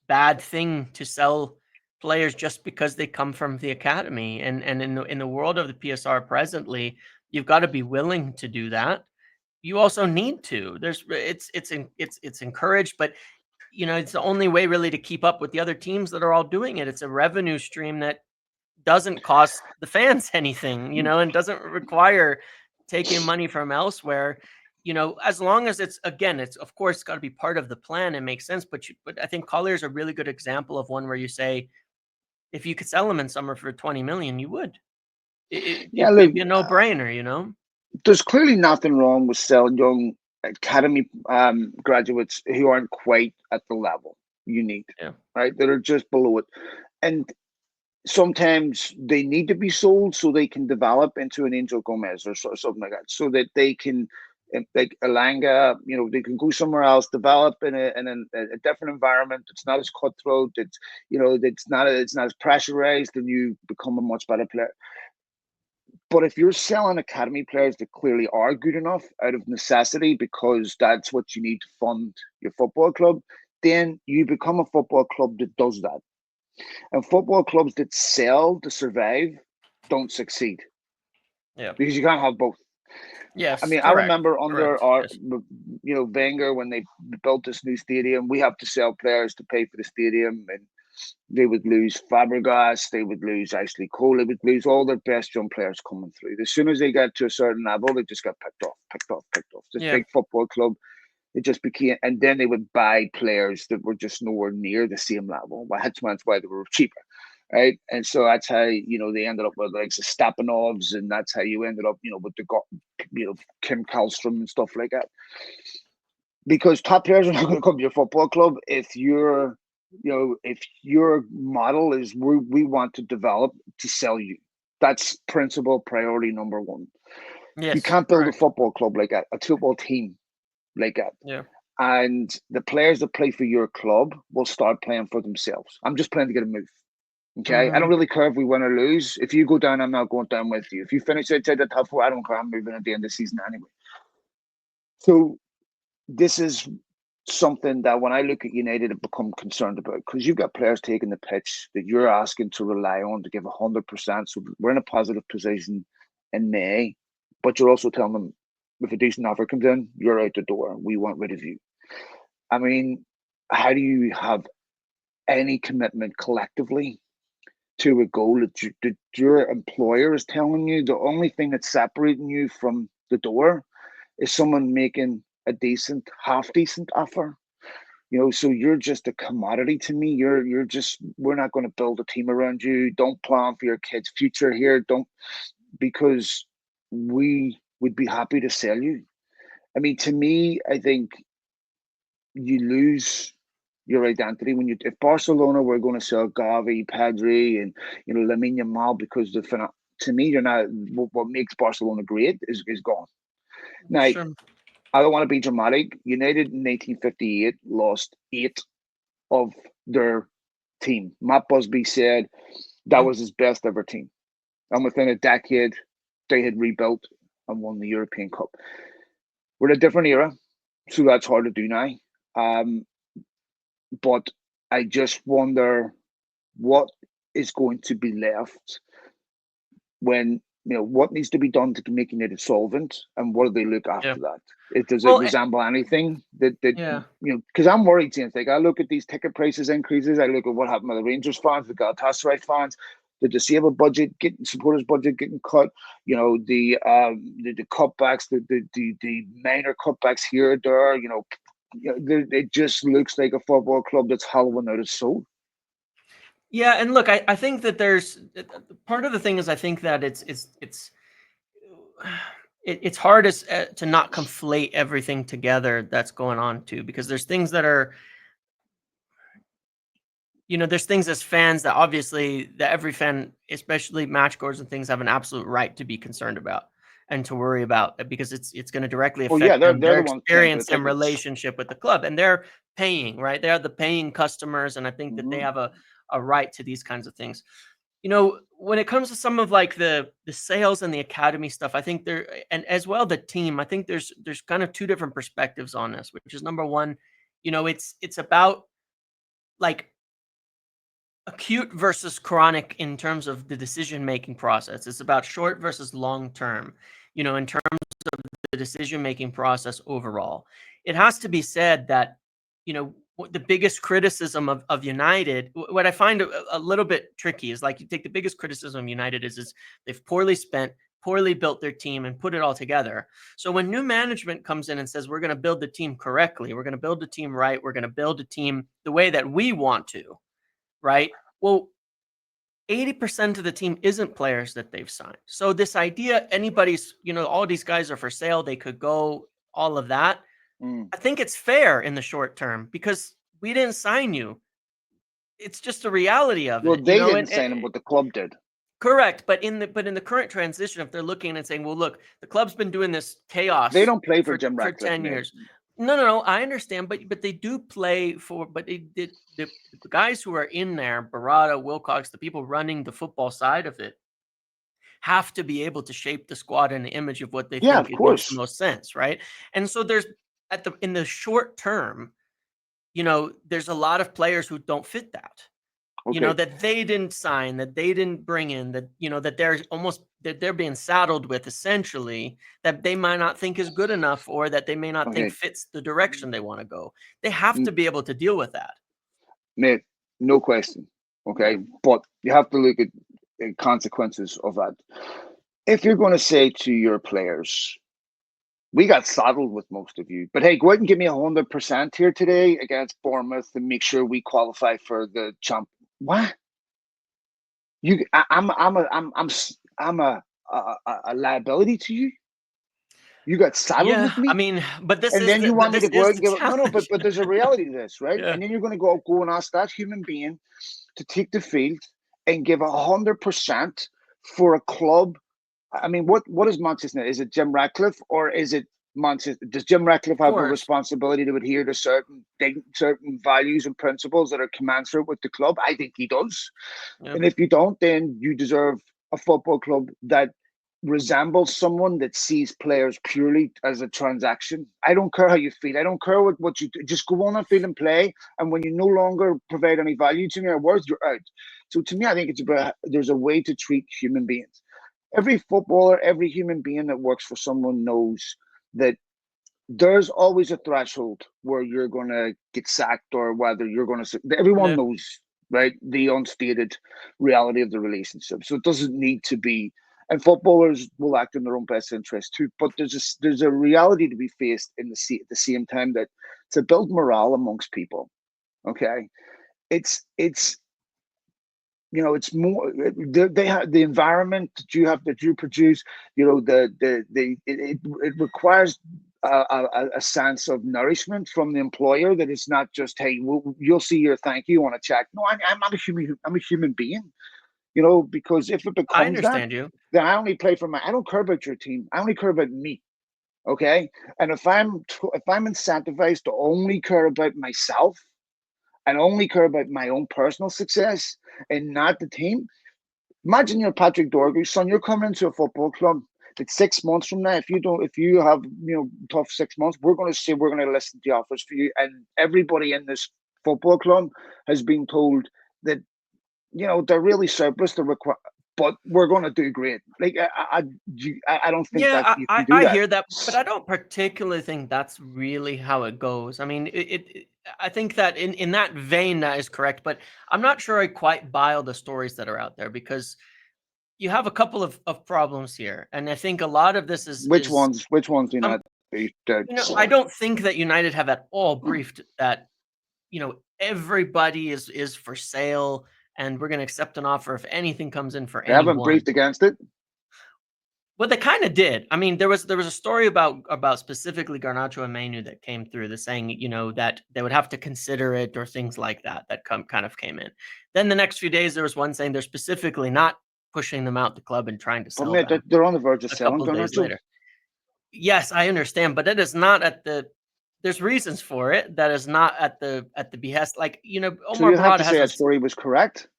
bad thing to sell players just because they come from the academy. And in the world of the PSR presently, you've got to be willing to do that. You also need to. It's encouraged, but it's the only way really to keep up with the other teams that are all doing it. It's a revenue stream that doesn't cost the fans anything, and doesn't require taking money from elsewhere. As long as it's of course got to be part of the plan and makes sense. But I think Collier is a really good example of one where you say, if you could sell him in summer for 20 million, you would.
Yeah, look,
It'd be a no brainer.
there's clearly nothing wrong with selling young academy graduates who aren't quite at the level you need,
Yeah.
right? That are just below it. And sometimes they need to be sold so they can develop into an Angel Gomez or something like that, so that they can, like Alanga, they can go somewhere else, develop in a different environment. It's not as cutthroat. It's not as pressurized, and you become a much better player. But if you're selling academy players that clearly are good enough out of necessity because that's what you need to fund your football club, then you become a football club that does that. And football clubs that sell to survive don't succeed
Yeah.
because you can't have both. I
Yes,
mean, I
correct.
remember under
Correct.
our,
Yes.
Wenger, when they built this new stadium, we have to sell players to pay for the stadium, and they would lose Fabregas, they would lose Ashley Cole, they would lose all their best young players coming through. As soon as they got to a certain level, they just got picked off, picked off, picked off. This
Yeah.
big football club, it just became, and then they would buy players that were just nowhere near the same level. Well, that's why they were cheaper, right? And so that's how they ended up with like the Stepanovs, and that's how you ended up with the Kim Kallstrom and stuff like that. Because top players are not going to come to your football club if your model is we want to develop to sell you. That's principle priority number one. You
Yes,
can't build a
correct.
football club like that, a football team like that.
Yeah.
And the players that play for your club will start playing for themselves. I'm just playing to get a move. Okay. I don't
Mhm.
really care if we win or lose. If you go down, I'm not going down with you. If you finish outside the top four, I don't care. I'm moving at the end of the season anyway. So this is something that when I look at United, I become concerned about, because you've got players taking the pitch that you're asking to rely on to give 100%. So we're in a positive position in May, but you're also telling them if a decent offer comes in, you're out the door. We want rid of you. I mean, how do you have any commitment collectively to a goal that your employer is telling you? The only thing that's separating you from the door is someone making a decent, half decent offer. So you're just a commodity to me. You're just, we're not going to build a team around you. Don't plan for your kids' future here. Don't, because we would be happy to sell you. I mean, to me, I think you lose your identity when if Barcelona were going to sell Gavi, Pedri, and Lamine Yamal, because to me, you're not, what makes Barcelona great is gone. Now,
Sure.
I don't want to be dramatic. United in 1858 lost 8 of their team. Matt Busby said that
Yeah.
was his best ever team. And within a decade, they had rebuilt and won the European Cup. We're in a different era, so that's hard to do now. Um, but I just wonder what is going to be left when what needs to be done to make United solvent, and what do they look
Yeah.
after that? Does it
Well,
resemble anything that
yeah.
because I'm worried, James. Like, I look at these ticket prices increases, I look at what happened with the Rangers fans, the Galatasaray fans, the disabled budget, getting supporters budget getting cut. The cutbacks, the minor cutbacks here or there. It just looks like a football club that's hollowing out its soul.
Yeah, and look, I think that there's part of the thing is I think that it's hard to not conflate everything together that's going on too, because there's things that are, there's things as fans that obviously that every fan, especially match goers and things, have an absolute right to be concerned about and to worry about, because it's going to directly
Well, yeah,
affect
they're
them,
they're
their
the ones paying for the
experience and
tickets.
relationship with the club, and they're paying, right? They are the paying customers, and I think that they
Mm-hmm.
have a right to these kinds of things. When it comes to some of like the sales and the academy stuff, I think and as well the team, I think there's kind of two different perspectives on this, which is number one, it's about like acute versus chronic in terms of the decision making process. It's about short versus long term, in terms of the decision making process overall. It has to be said that, the biggest criticism of United, what I find a little bit tricky is, like, you take the biggest criticism of United is they've poorly spent, poorly built their team and put it all together. So when new management comes in and says, we're going to build the team correctly, we're going to build the team right, we're going to build a team the way that we want to, right? Well, 80% of the team isn't players that they've signed. So this idea, anybody's, all these guys are for sale, they could go, all of that.
Mm.
I think it's fair in the short term because we didn't sign you. It's just a reality of
Well,
it,
they didn't
and
sign him, but the club did.
correct. But in the current transition, if they're looking and saying, well, look, the club's been doing this
They
chaos
don't play for
for
Jim Ratcliffe,
10
mate.
years. No, I understand, but they do play for, but they did the guys who are in there, Barada, Wilcox, the people running the football side of it, have to be able to shape the squad in the image of what they
Yeah,
think
of
it makes the
course.
most sense, right? And so there's in the short term, there's a lot of players who don't fit that.
Okay.
that they didn't sign, that they didn't bring in, that, that they're being saddled with essentially, that they might not think is good enough, or that they may not think
Okay.
fits the direction they want to go. They have
N-
to be able to deal with that.
Mate, no question.
Yeah.
Okay. But you have to look at the consequences of that. If you're going to say to your players, we got saddled with most of you, but hey, go ahead and give me 100% here today against Bournemouth and make sure we qualify for the champ. What? I'm a liability to you. You got saddled
Yeah,
with
I
me,
mean, but
and then you want me
this
to go
is
out and
the
give it. No, no,
challenge.
but there's a reality to this, right?
Yeah.
And then you're going to go and ask that human being to take the field and give 100% for a club. I mean, what is Manchester? Is it Jim Ratcliffe or is it Manchester? Does Jim Ratcliffe
Of
have a
course.
responsibility to adhere to certain values and principles that are commensurate with the club? I think he does.
Yeah.
And if you don't, then you deserve a football club that resembles someone that sees players purely as a transaction. I don't care how you feel. I don't care what you do. Just go on and field and play. And when you no longer provide any value to me or words, you're out. So to me, I think it's about there's a way to treat human beings. Every footballer, every human being that works for someone knows that there's always a threshold where you're going to get sacked or whether you're going to. Everyone
Yeah.
knows, right? The unstated reality of the relationship. So it doesn't need to be. And footballers will act in their own best interest too. But there's a reality to be faced at the same time that to build morale amongst people. Okay, it's it's more they have the environment that you produce. It requires a sense of nourishment from the employer that it's not just hey you'll see your thank you on a check. No, I'm a human being. Because if it
I
becomes that,
understand you.
then I only play for I don't care about your team. I only care about me. Okay, and if I'm incentivized to only care about myself and only care about my own personal success and not the team. Imagine you're Patrick Dorgu, son. You're coming into a football club that 6 months from now, if you have tough 6 months, we're going to say we're going to listen to the offers for you, and everybody in this football club has been told that they're really surplus. But we're going to do great. Like I don't think that
Yeah,
you
I
can do
I
that.
hear that, but I don't particularly think that's really how it goes. I mean, I think that in that vein, that is correct, but I'm not sure I quite buy all the stories that are out there, because you have a couple of problems here, and I think a lot of this
Which
is
ones? Which ones do
um,
not?
I don't think that United have at all briefed that, everybody is for sale, and we're going to accept an offer if anything comes in for
They haven't
anyone.
briefed against it.
Well, they kind of did. I mean, there was a story about specifically Garnacho and Mainu that came through, the saying, that they would have to consider it, or things like that kind of came in. Then the next few days, there was one saying they're specifically not pushing them out the club and trying to
But
sell
mate,
them
they're on the verge of
a
selling
couple of days
Garnacho.
later. Yes, I understand, but it is not at the. There's reasons for it. That is not at the behest. Like,
So
Omar
you have
Barada
to say
has
that
a.
story was correct.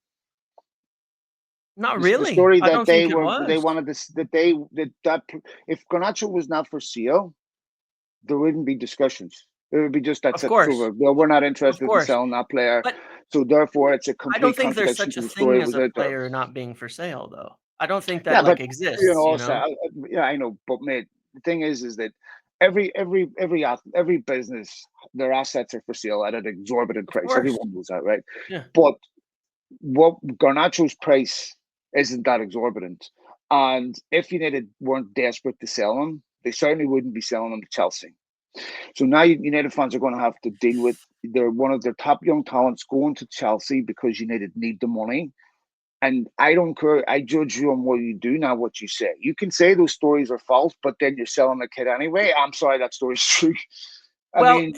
Not
The
really.
story
I
that
don't think it
they
was.
wanted this that if Garnacho was not for sale, there wouldn't be discussions. It would be just that's
Of
it.
course,
So well, we're not
of
interested in
course,
selling that player.
but
So therefore, it's a
I don't
complete
think there's
contradiction
such
to
a
the story
thing
that
as
was
a
out there.
player not being for sale, though. I don't think that,
Yeah, but
like, exists,
also, yeah, I know. But mate, the thing is that every business, their assets are for sale at an exorbitant
Of
price.
course.
Everyone knows that, right?
Yeah.
But what Garnacho's price isn't that exorbitant. And if United weren't desperate to sell him, they certainly wouldn't be selling him to Chelsea. So now United fans are going to have to deal with one of their top young talents going to Chelsea because United need the money. And I don't care. I judge you on what you do, not what you say. You can say those stories are false, but then you're selling the kid anyway. I'm sorry, that story's true. I
Well,
mean,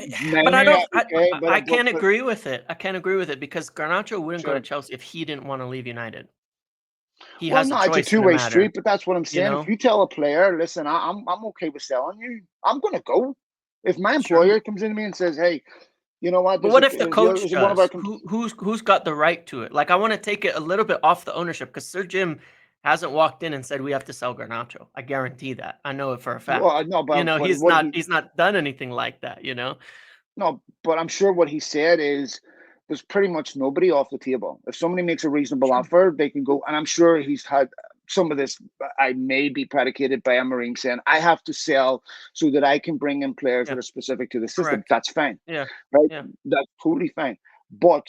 but I
Manu,
don't.
okay,
I
but
can't agree with it. I can't agree with it, because Garnacho wouldn't go to
sure.
Chelsea if he didn't want to leave United. He
Well,
has a
no, it's a
choice in the
two-way
matter.
street, but that's what I'm
You
saying. If
know.
you tell a player, listen, I'm okay with selling you, I'm going to go. If my
Sure.
employer comes in to me and says, hey, you know what?
But what if the coach
There's one of our
does? Who's got the right to it? Like, I want to take it a little bit off the ownership, because Sir Jim hasn't walked in and said we have to sell Garnacho. I guarantee that. I know it for a fact.
well, no, but
He's
what
not
he
he's not done anything like that.
no, but I'm sure what he said is there's pretty much nobody off the table. If somebody makes a reasonable
Sure.
offer, they can go. And I'm sure he's had some of this. I may be predicated by a Marine saying, I have to sell so that I can bring in players
Yeah.
that are specific to the system.
Correct.
That's fine,
Yeah.
right?
Yeah.
That's totally fine. But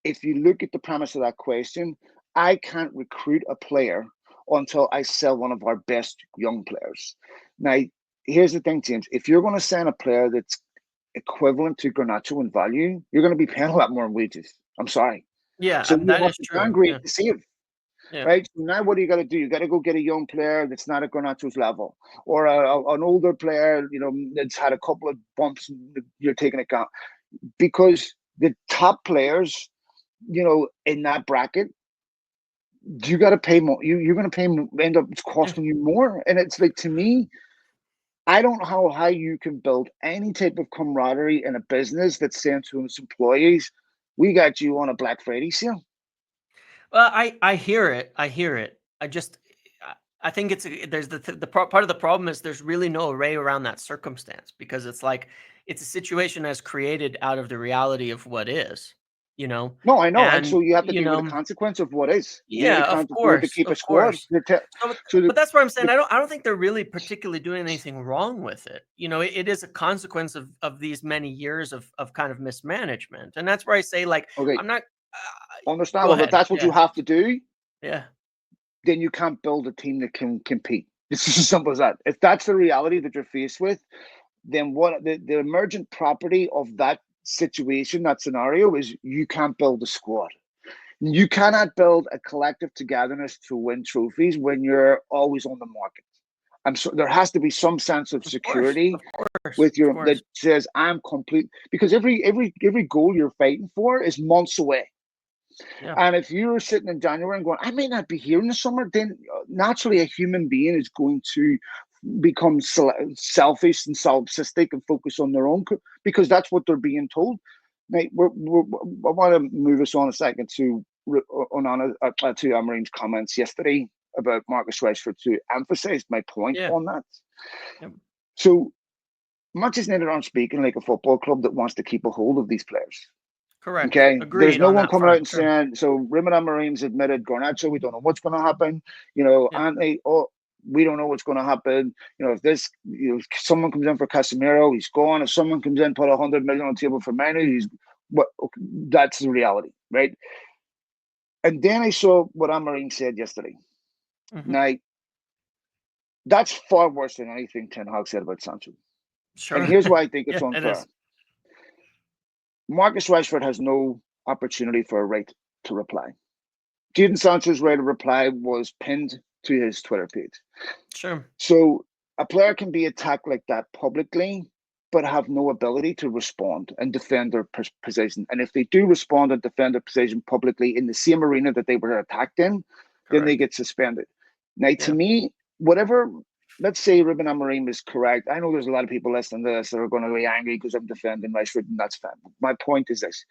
if you look at the premise of that question, I can't recruit a player until I sell one of our best young players. Now, here's the thing, James. If you're going to sign a player that's equivalent to Garnacho in value, you're going to be paying a lot more in wages. I'm sorry.
Yeah.
So you
That
have
is
to
true.
downgrade
Yeah.
to save,
Yeah.
right? So now what do you got to do? You got to go get a young player that's not at Garnacho's level, or an older player, that's had a couple of bumps. You're taking account because the top players, in that bracket, you got to pay more. You're going to pay, end up
Yeah.
costing you more. And it's like, to me, I don't know how you can build any type of camaraderie in a business that's saying to its employees, we got you on a Black Friday sale.
Well, I hear it. I hear it. I think there's part of the problem is there's really no array around that circumstance because it's like it's a situation that's created out of the reality of what is, you know,
No, I know. And
and
so you have to deal with the consequence of what is. You
yeah,
can't afford to keep a
of
squad.
course.
You're
So,
so
but that's what I'm saying. I don't think they're really particularly doing anything wrong with it. You know, it is a consequence of these many years of kind of mismanagement, and that's where I say like
okay,
I'm not. Go
understandable. But
ahead.
that's what you
Yeah.
have to do.
Yeah.
Then you can't build a team that can compete. It's as simple as that. If that's the reality that you're faced with, then what the emergent property of that situation, that scenario, is you can't build a squad. You cannot build a collective togetherness to win trophies when you're always on the market. I'm so there has to be some sense of
Of course.
security
Of course.
with
Of
your that
course.
says I'm complete, because every goal you're fighting for is months away.
Yeah.
And if you're sitting in January and going, I may not be here in the summer, then naturally a human being is going to become selfish and solipsistic and focus on their own, because that's what they're being told. Now, I want to move us on a second to Amarim's comments yesterday about Marcus Rashford to emphasize my point
Yeah.
on that.
Yep.
So Manchester United aren't speaking like a football club that wants to keep a hold of these players.
Correct.
Okay, there's
Agreed
no
on
one
that
coming out
front.
and
Sure.
saying, so Rimmer Amorim's admitted Garnacho, we don't know what's going to happen.
Yeah.
Anthony, oh, we don't know what's going to happen. If this, someone comes in for Casemiro, he's gone. If someone comes in, put 100 million on the table for Manu, he's what? Okay, that's the reality, right? And then I saw what Amorim said yesterday.
Hmm.
Now, that's far worse than anything Ten Hag said about Sancho. And
Sure.
here's why I think it's
Yeah, it
unfair.
is.
Marcus Rashford has no opportunity for a right to reply. Jadon Sancho's right of reply was pinned to his Twitter page.
Sure.
So a player can be attacked like that publicly, but have no ability to respond and defend their position. And if they do respond and defend their position publicly in the same arena that they were attacked in, then they
Correct.
get suspended. Now, to
Yeah.
me, whatever, let's say Ruben Amorim is correct. I know there's a lot of people listening to this that are going to be angry because I'm defending Rashford, and that's fine. My point is this.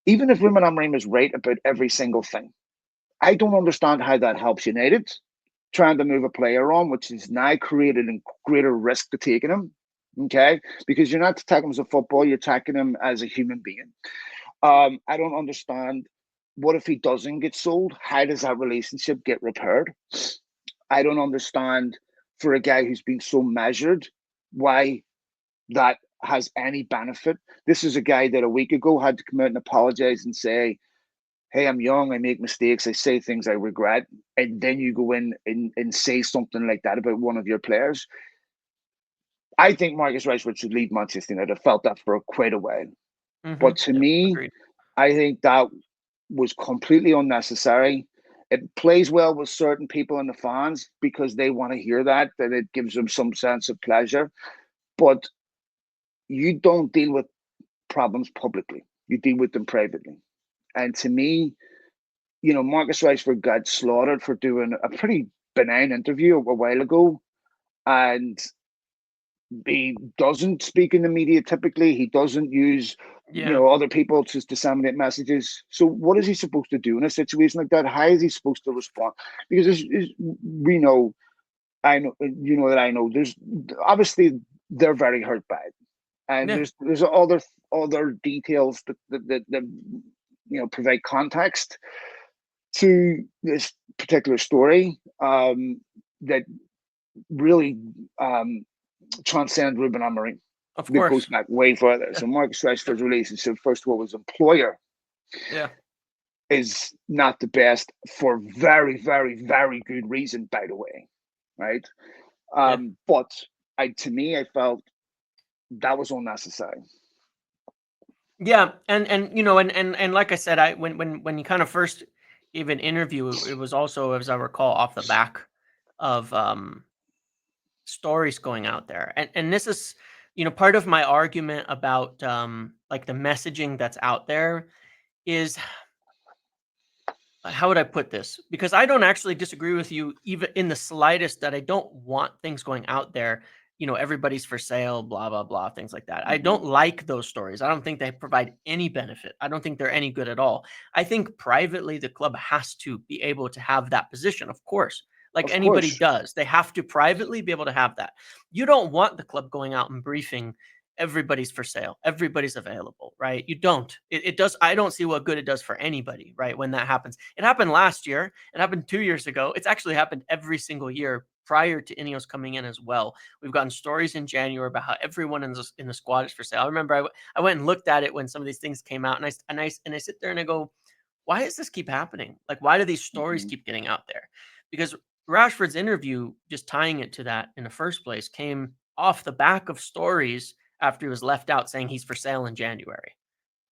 Even if Ruben Amorim is right about every single thing, I don't understand how that helps United trying to move a player on, which is now created a greater risk to taking him. Okay, because you're not attacking him as a football, you're attacking him as a human being. I don't understand. What if he doesn't get sold? How does that relationship get repaired? I don't understand, for a guy who's been so measured, why that has any benefit. This is a guy that a week ago had to come out and apologize and say, hey, I'm young, I make mistakes, I say things I regret, and then you go in and say something like that about one of your players. I think Marcus Rashford should leave Manchester United. I felt that for quite a while.
Hmm.
But to
Yeah.
me,
Agreed.
I think that was completely unnecessary. It plays well with certain people and the fans because they want to hear that it gives them some sense of pleasure. But you don't deal with problems publicly, you deal with them privately. And to me, Marcus Rashford got slaughtered for doing a pretty benign interview a while ago, and he doesn't speak in the media typically. He doesn't use,
Yeah.
other people to disseminate messages. So what is he supposed to do in a situation like that? How is he supposed to respond? Because we know, I know, that I know. There's obviously they're very hurt by it, And
Yeah,
there's other details that provide context to this particular story, that really transcend Ruben Amorim.
of
That goes
course.
back way further.
Yeah,
So Marcus
yeah,
Rashford's relationship, first of all, with his employer
yeah,
is not the best for very, very, very good reason, by the way, right?
yeah.
But to me, I felt that was unnecessary.
Yeah, and and like I said, I when you kind of first gave an interview, it was also, as I recall, off the back of stories going out there. And this is, part of my argument about like the messaging that's out there is, how would I put this? Because I don't actually disagree with you even in the slightest that I don't want things going out there. Everybody's for sale, blah, blah, blah, things like that. I
Mm-hmm.
don't like those stories. I don't think they provide any benefit. I don't think they're any good at all. I think privately, the club has to be able to have that position, of course, like
Of
anybody
course,
does. They have to privately be able to have that. You don't want the club going out and briefing everybody's for sale, everybody's available, right? You don't. It does. I don't see what good it does for anybody, right? When that happens, it happened last year, it happened 2 years ago. It's actually happened every single year prior to Ineos coming in as well. We've gotten stories in January about how everyone in the squad is for sale. I remember I went and looked at it when some of these things came out, and I sit there and I go, why does this keep happening? Like, why do these stories
mm-hmm.
keep getting out there? Because Rashford's interview, just tying it to that in the first place, came off the back of stories after he was left out saying he's for sale in January.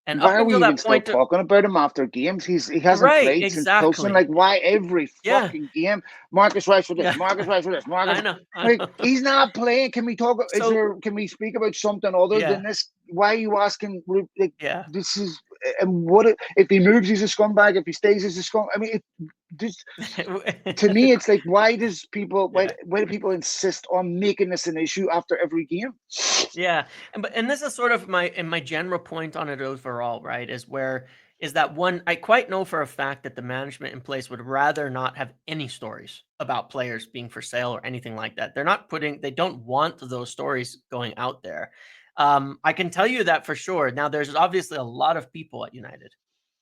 And
Why
up
are we
until
even
that
still
point,
talking about him after games? He hasn't
right,
played since Pilsen.
exactly.
Like, why every
Yeah,
fucking game? Marcus Rashford this,
yeah.
Marcus Rashford this, Marcus.
I
Like,
know.
he's not playing. Can we talk?
So,
Can we speak about something other
yeah,
than this? Why are you asking? Like,
yeah.
this is, and what if he moves? He's a scumbag. If he stays, he's a scum. I mean, this to me, it's like,
Yeah.
why do people insist on making this an issue after every game?
Yeah, and this is sort of my general point on it overall, right? Is that one, I quite know for a fact that the management in place would rather not have any stories about players being for sale or anything like that. They don't want those stories going out there. I can tell you that for sure. Now, there's obviously a lot of people at United.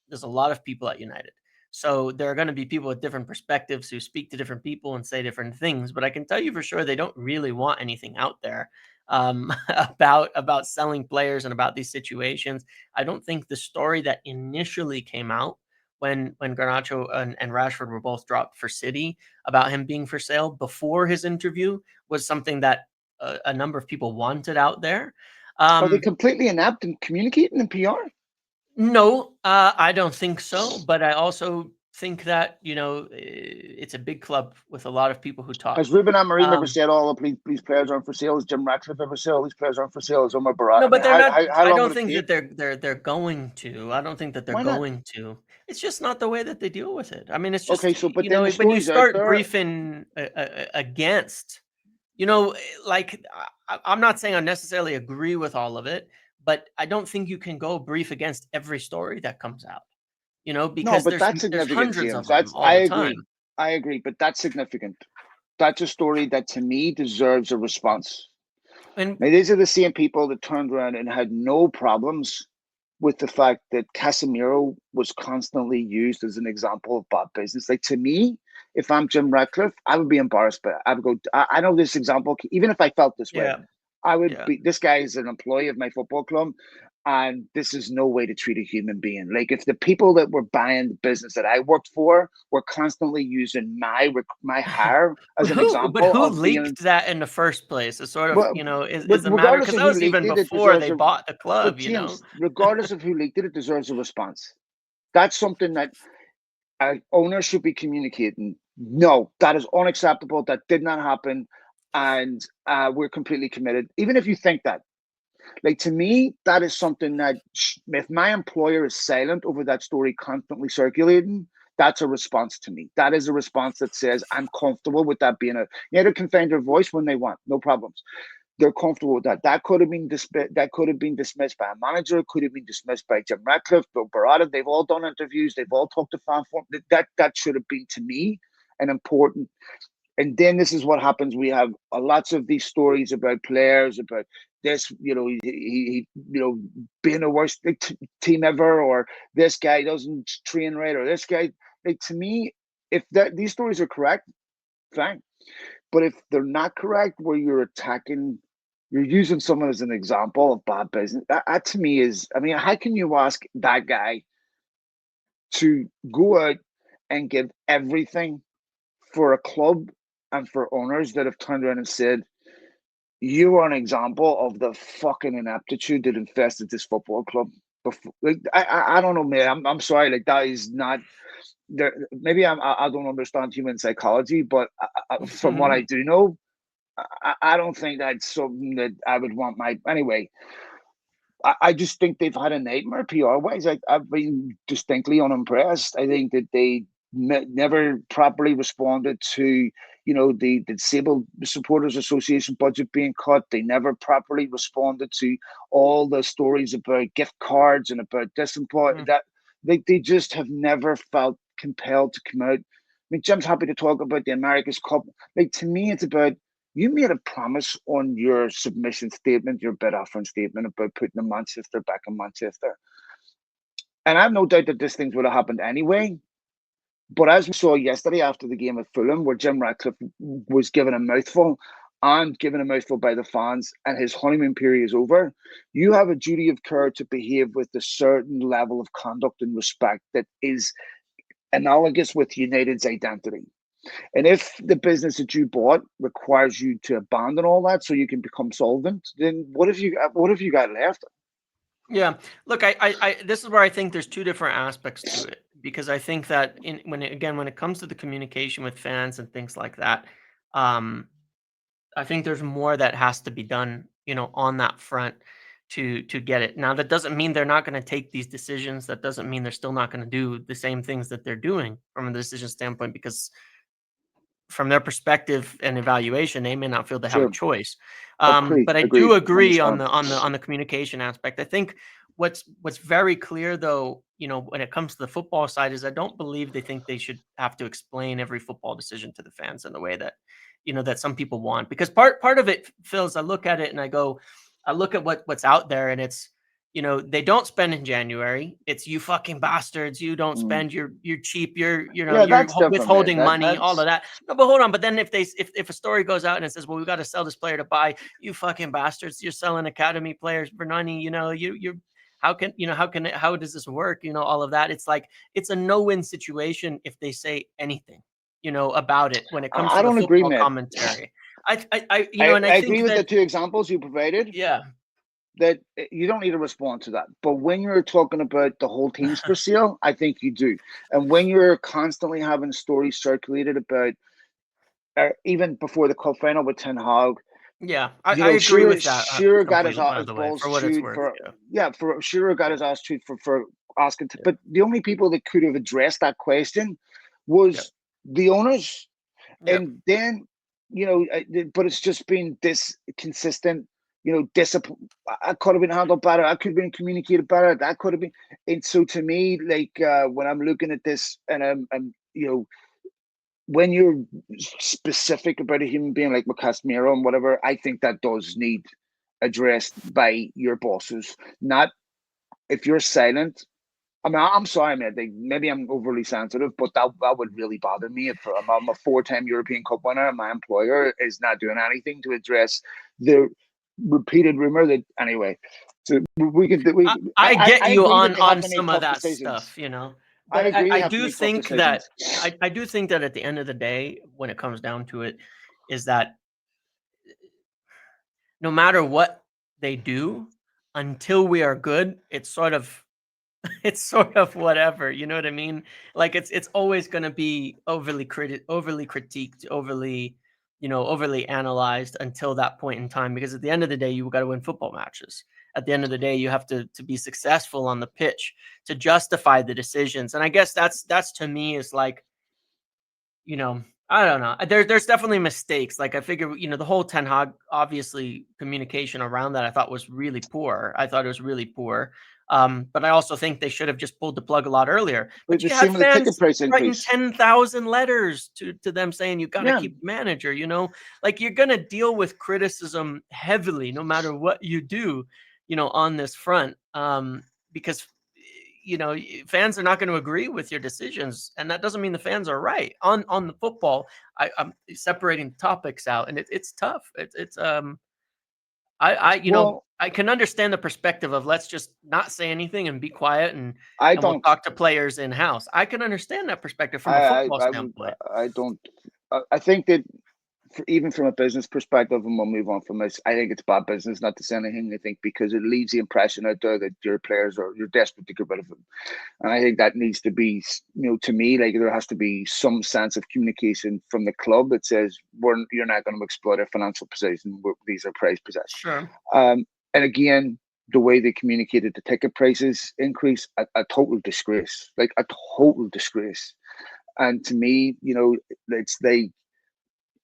There's a lot of people at United. So there are going to be people with different perspectives who speak to different people and say different things. But I can tell you for sure they don't really want anything out there about selling players and about these situations. I don't think the story that initially came out when Garnacho and Rashford were both dropped for City about him being for sale before his interview was something that a number of people wanted out there.
Are they
Um,
completely inept in communicating in PR?
No, I don't think so. But I also think that, it's a big club with a lot of people who
Has
talk.
Ruben Amorim ever
Um,
said, "Oh, these players aren't for sale"? Has Jim Ratcliffe ever said, "Oh, these players aren't for sale"? Has Omar Barat?
no,
I mean,
but they're not.
how
I
long
don't
would it
think
take?
that they're going to. I don't think that they're
Why not?
going to. It's just not the way that they deal with it. I mean, it's
Okay,
just,
so but then the
when you
story's out
start
there.
briefing against, you know, like I'm not saying I necessarily agree with all of it, but I don't think you can go brief against every story that comes out.
No,
Because
but that's
there's
significant,
hundreds
James.
of them
That's
all the time.
I agree, but that's significant. That's a story that to me deserves a response.
And
Now, these are the same people that turned around and had no problems with the fact that Casemiro was constantly used as an example of bad business. Like, to me, if I'm Jim Ratcliffe, I would be embarrassed by it. I would go, I know this example, even if I felt this way,
yeah,
I would
yeah.
be, this guy is an employee of my football club, and this is no way to treat a human being. Like, if the people that were buying the business that I worked for were constantly using my hire as
But
an
who
example of being,
leaked that in the first place? It's sort of,
well,
is a matter
regardless
because
of
that
who
was
leaked
even
it, it
before
deserves
they
a.
bought the
But
club.
James, regardless of who leaked it, it deserves a response. That's something that owners should be communicating. No, that is unacceptable. That did not happen, and we're completely committed. Even if you think that, like, to me, that is something that if my employer is silent over that story constantly circulating, that's a response to me. That is a response that says I'm comfortable with that being a. Yeah, they can find their voice when they want, no problems. They're comfortable with that. That could have been dismissed by a manager. Could have been dismissed by Jim Ratcliffe, Bill Barada. They've all done interviews. They've all talked to fan form. That should have been, to me, an important. And then this is what happens. We have lots of these stories about players, about this, being the worst team ever, or this guy doesn't train right, or this guy. Like, to me, if these stories are correct, fine. But if they're not correct, where you're using someone as an example of bad business, that to me is, I mean, how can you ask that guy to go out and give everything for a club and for owners that have turned around and said, you are an example of the fucking ineptitude that infested this football club? Before, like, I don't know, man. I'm sorry. Like, that is not there. Maybe I don't understand human psychology, but from what I do know, I don't think that's something that I would want my anyway. I just think they've had a nightmare PR wise. I've been distinctly unimpressed. I think that they never properly responded to, the Disabled Supporters Association budget being cut. They never properly responded to all the stories about gift cards and about this and that. They just have never felt compelled to come out. I mean, Jim's happy to talk about the America's Cup. Like, to me, it's about, you made a promise on your submission statement, your bid offering statement, about putting the Manchester back in Manchester. And I have no doubt that this thing would have happened anyway. But as we saw yesterday after the game at Fulham, where Jim Ratcliffe was given a mouthful and given a mouthful by the fans, and his honeymoon period is over, you have a duty of care to behave with a certain level of conduct and respect that is analogous with United's identity. And if the business that you bought requires you to abandon all that so you can become solvent, then what have you got left?
Yeah. Look, I this is where I think there's two different aspects to it, because I think that when it comes to the communication with fans and things like that, um, I think there's more that has to be done, on that front to get it. Now, that doesn't mean they're not going to take these decisions. That doesn't mean they're still not going to do the same things that they're doing from a decision standpoint, because from their perspective and evaluation, they may not feel they have a
Sure.
choice.
Agreed.
But I do
Agreed.
agree on
100%.
the communication aspect. I think what's very clear, though, when it comes to the football side, is I don't believe they think they should have to explain every football decision to the fans in the way that that some people want. Because part of it, Phil, is I look at it and I look at what's out there, and it's, they don't spend in January. It's, you fucking bastards. You don't
Mm.
spend. You're cheap. You're
Yeah,
you're
that's different, man.
withholding money. All
That's
of that. No, but hold on. But then if a story goes out and it says, well, we got to sell this player to buy, you fucking bastards. You're selling academy players for money. You how does this work? All of that. It's like, it's a no-win situation if they say anything, about it when it comes
I
to the
don't agree,
football
mate.
commentary. And I
I
think
agree with the
that,
two examples you provided.
yeah.
That you don't need to respond to that. But when you're talking about the whole teams for sale, I think you do. And when you're constantly having stories circulated about, even before the cup final with Ten Hag,
Yeah, I agree with that,
Shearer got
completely, by
his
the way,
balls
for what it's
chewed
worth,
for,
yeah,
yeah, for Shearer got
yeah,
his ass chewed for asking to,
yeah,
but the only people that could have addressed that question
yeah,
was the owners.
yeah.
And then, but it's just been this consistent, discipline. I could have been handled better. I could have been communicated better. That could have been. And so to me, like, when I'm looking at this, and when you're specific about a human being like Casemiro and whatever, I think that does need addressed by your bosses. Not if you're silent. I mean, I'm sorry, man. Maybe I'm overly sensitive, but that would really bother me if I'm a four-time European Cup winner and my employer is not doing anything to address the repeated rumor that. Anyway, so we could.
I get
I
you
agree that
on
they have to make
some of
tough
that
decisions.
stuff,
I
but
agree
I
they have to
do
make tough
think that
decisions.
I do think that at the end of the day, when it comes down to it, is that no matter what they do, until we are good, it's sort of it's sort of whatever, you know what I mean? Like, it's always going to be overly critiqued, overly analyzed until that point in time, because at the end of the day, you got to win football matches. At the end of the day, you have to be successful on the pitch to justify the decisions. And I guess that's to me is like, I don't know. There's definitely mistakes. Like I figure, the whole Ten Hag, obviously communication around that I thought was really poor. I thought it was really poor. But I also think they should have just pulled the plug a lot earlier.
But
But
the
you had
same with the ticket
fans
price
writing
increase.
10,000 letters to them saying you got to
Yeah.
keep the manager. Like you're gonna deal with criticism heavily, no matter what you do, on this front. Because fans are not going to agree with your decisions, and that doesn't mean the fans are right on the football. I'm separating topics out, and it's tough. It's
Well,
I can understand the perspective of let's just not say anything and be quiet, and
I
we'll
don't.
talk to players in house. I can understand that perspective from a
I
football
I would.
standpoint.
I don't. I think that even from a business perspective, and we'll move on from this, I think it's bad business not to say anything. I think because it leaves the impression out there that your players are you're desperate to get rid of them, and I think that needs to be, to me, like there has to be some sense of communication from the club that says you're not going to exploit our financial position. These are prized possessions.
Sure.
And again, the way they communicated the ticket prices increase, a total disgrace, like a total disgrace. And to me, it's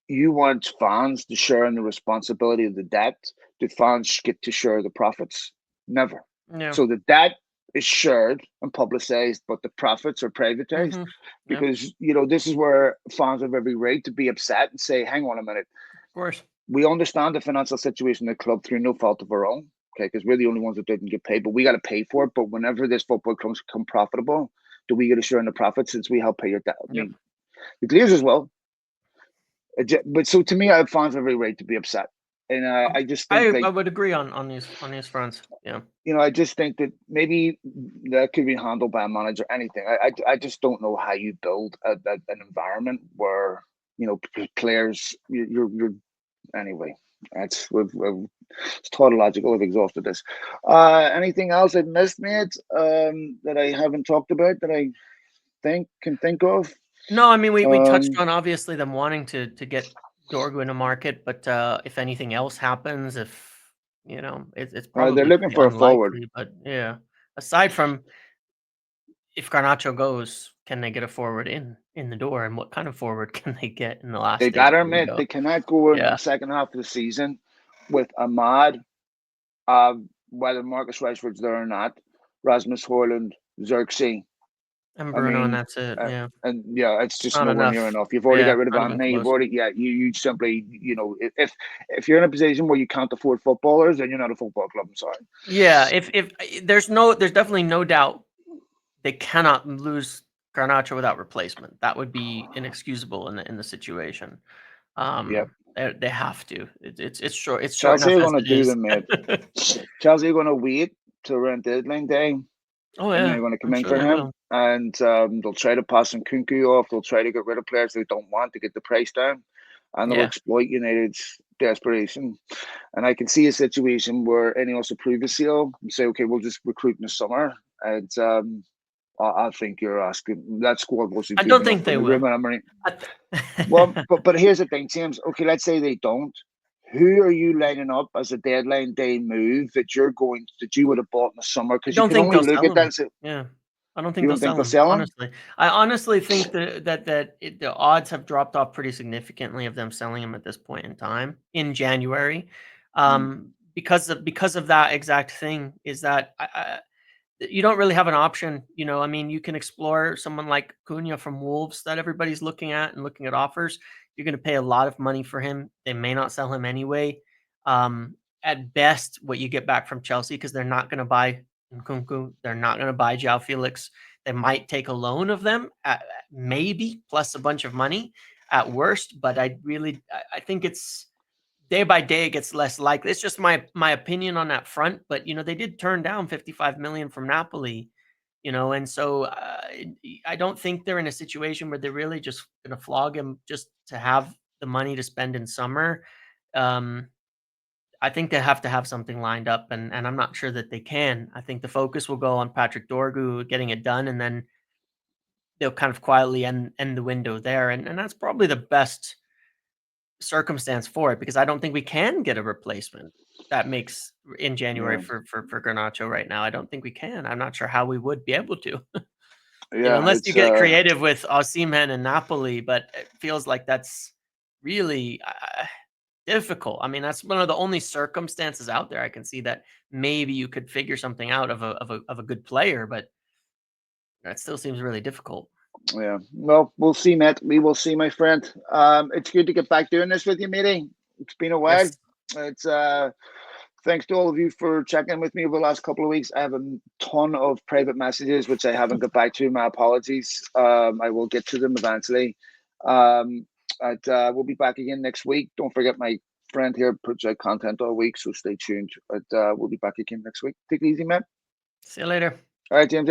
you want fans to share in the responsibility of the debt. The fans get to share the profits? Never.
Yeah.
So the debt is shared and publicized, but the profits are privatized
Mm-hmm. Yeah. Of
because this is where fans have every right to be upset and say, "Hang on a minute,
course.
we understand the financial situation of the club through no fault of our own, okay? Because we're the only ones that didn't get paid, but we got to pay for it. But whenever this football club's become profitable, do we get a share in the profits since we help pay your debt? I
Yep.
mean, the Glazers as well. But so to me, I have fans every right to be upset, and I just think
I
like
would agree on these fronts. Yeah.
I just think that maybe that could be handled by a manager. Anything. I just don't know how you build an environment where players you're anyway. It's tautological. I've exhausted this. Anything else I've missed, mate? That I haven't talked about that I can think of.
No, I mean we touched
Um,
on obviously them wanting to get Dorgu in the market, but if anything else happens, if it's
they're
probably
looking
pretty
for a forward.
unlikely. But yeah, aside from if Garnacho goes, can they get a forward in the door, and what kind of forward can they get in the last
They
days
better
of the
admit
window?
they cannot go in
Yeah,
the second half of the season with Ahmad, uh, whether Marcus Rashford's there or not, Rasmus Højlund, Xerxes.
and
I
Bruno, and
mean,
that's it. Yeah,
and yeah, it's
it's
just
not
nowhere near
enough.
enough. You've already
Yeah,
got rid of
not even
Anthony. You've
close.
already, yeah, you simply, if you're in a position where you can't afford footballers, then you're not a football club. I'm sorry.
Yeah, if there's definitely no doubt they cannot lose Garnacho without replacement. That would be inexcusable in the situation.
Yep.
They have to. It's short
Chelsea
enough
are
as
going to
it
do
is.
them, mate. Chelsea are going to wait till around deadline day,
Oh
and
yeah,
they're going to come
I'm
in
sure
for
they
him,
will.
and they'll try to pass some Kunku off. They'll try to get rid of players they don't want to get the price down, and they'll
Yeah,
exploit United's desperation. And I can see a situation where Ineos approve a sale and say, okay, we'll just recruit in the summer. And I think you're asking that squad wasn't
I
good
don't
enough
think
for
they
the
will.
room. And I'm like,
I
well,
th-
but here's the thing, James. Okay, let's say they don't. Who are you lining up as a deadline day move that you would have bought in the summer?
I
Because you
don't
can
think
only
they'll
look
sell
at that
him.
and say,
Yeah. I don't think
you
they'll
don't think
sell
they'll
him,
sell him?
honestly. I honestly think the odds have dropped off pretty significantly of them selling him at this point in time in January.
Mm.
Because of that exact thing is that you don't really have an option. I mean, you can explore someone like Cunha from Wolves that everybody's looking at and looking at offers. You're going to pay a lot of money for him. They may not sell him anyway. At best, what you get back from Chelsea, because they're not going to buy Nkunku, they're not going to buy Joao Felix. They might take a loan of them, maybe plus a bunch of money at worst. But I think it's day by day it gets less likely. It's just my opinion on that front. But they did turn down 55 million from Napoli, and so I don't think they're in a situation where they're really just going to flog him just to have the money to spend in summer. Um, I think they have to have something lined up, and I'm not sure that they can. I think the focus will go on Patrick Dorgu getting it done, and then they'll kind of quietly end the window there, and that's probably the best circumstance for it, because I don't think we can get a replacement that makes in January
Yeah.
for Garnacho right now. I don't think we can. I'm not sure how we would be able to.
Yeah,
unless you
it's
get creative with Osimhen and Napoli, but it feels like that's really difficult. I mean, that's one of the only circumstances out there I can see that maybe you could figure something out of a good player, but that still seems really difficult.
yeah. Well, we'll see, Matt. We will see, my friend. It's good to get back doing this with you, matey. It's been a while.
Yes.
It's thanks to all of you for checking with me over the last couple of weeks. I have a ton of private messages which I haven't got back to. My apologies. I will get to them eventually. We'll be back again next week. Don't forget, my friend here puts out content all week, so stay tuned. We'll be back again next week. Take it easy, man.
See you later.
All right, James.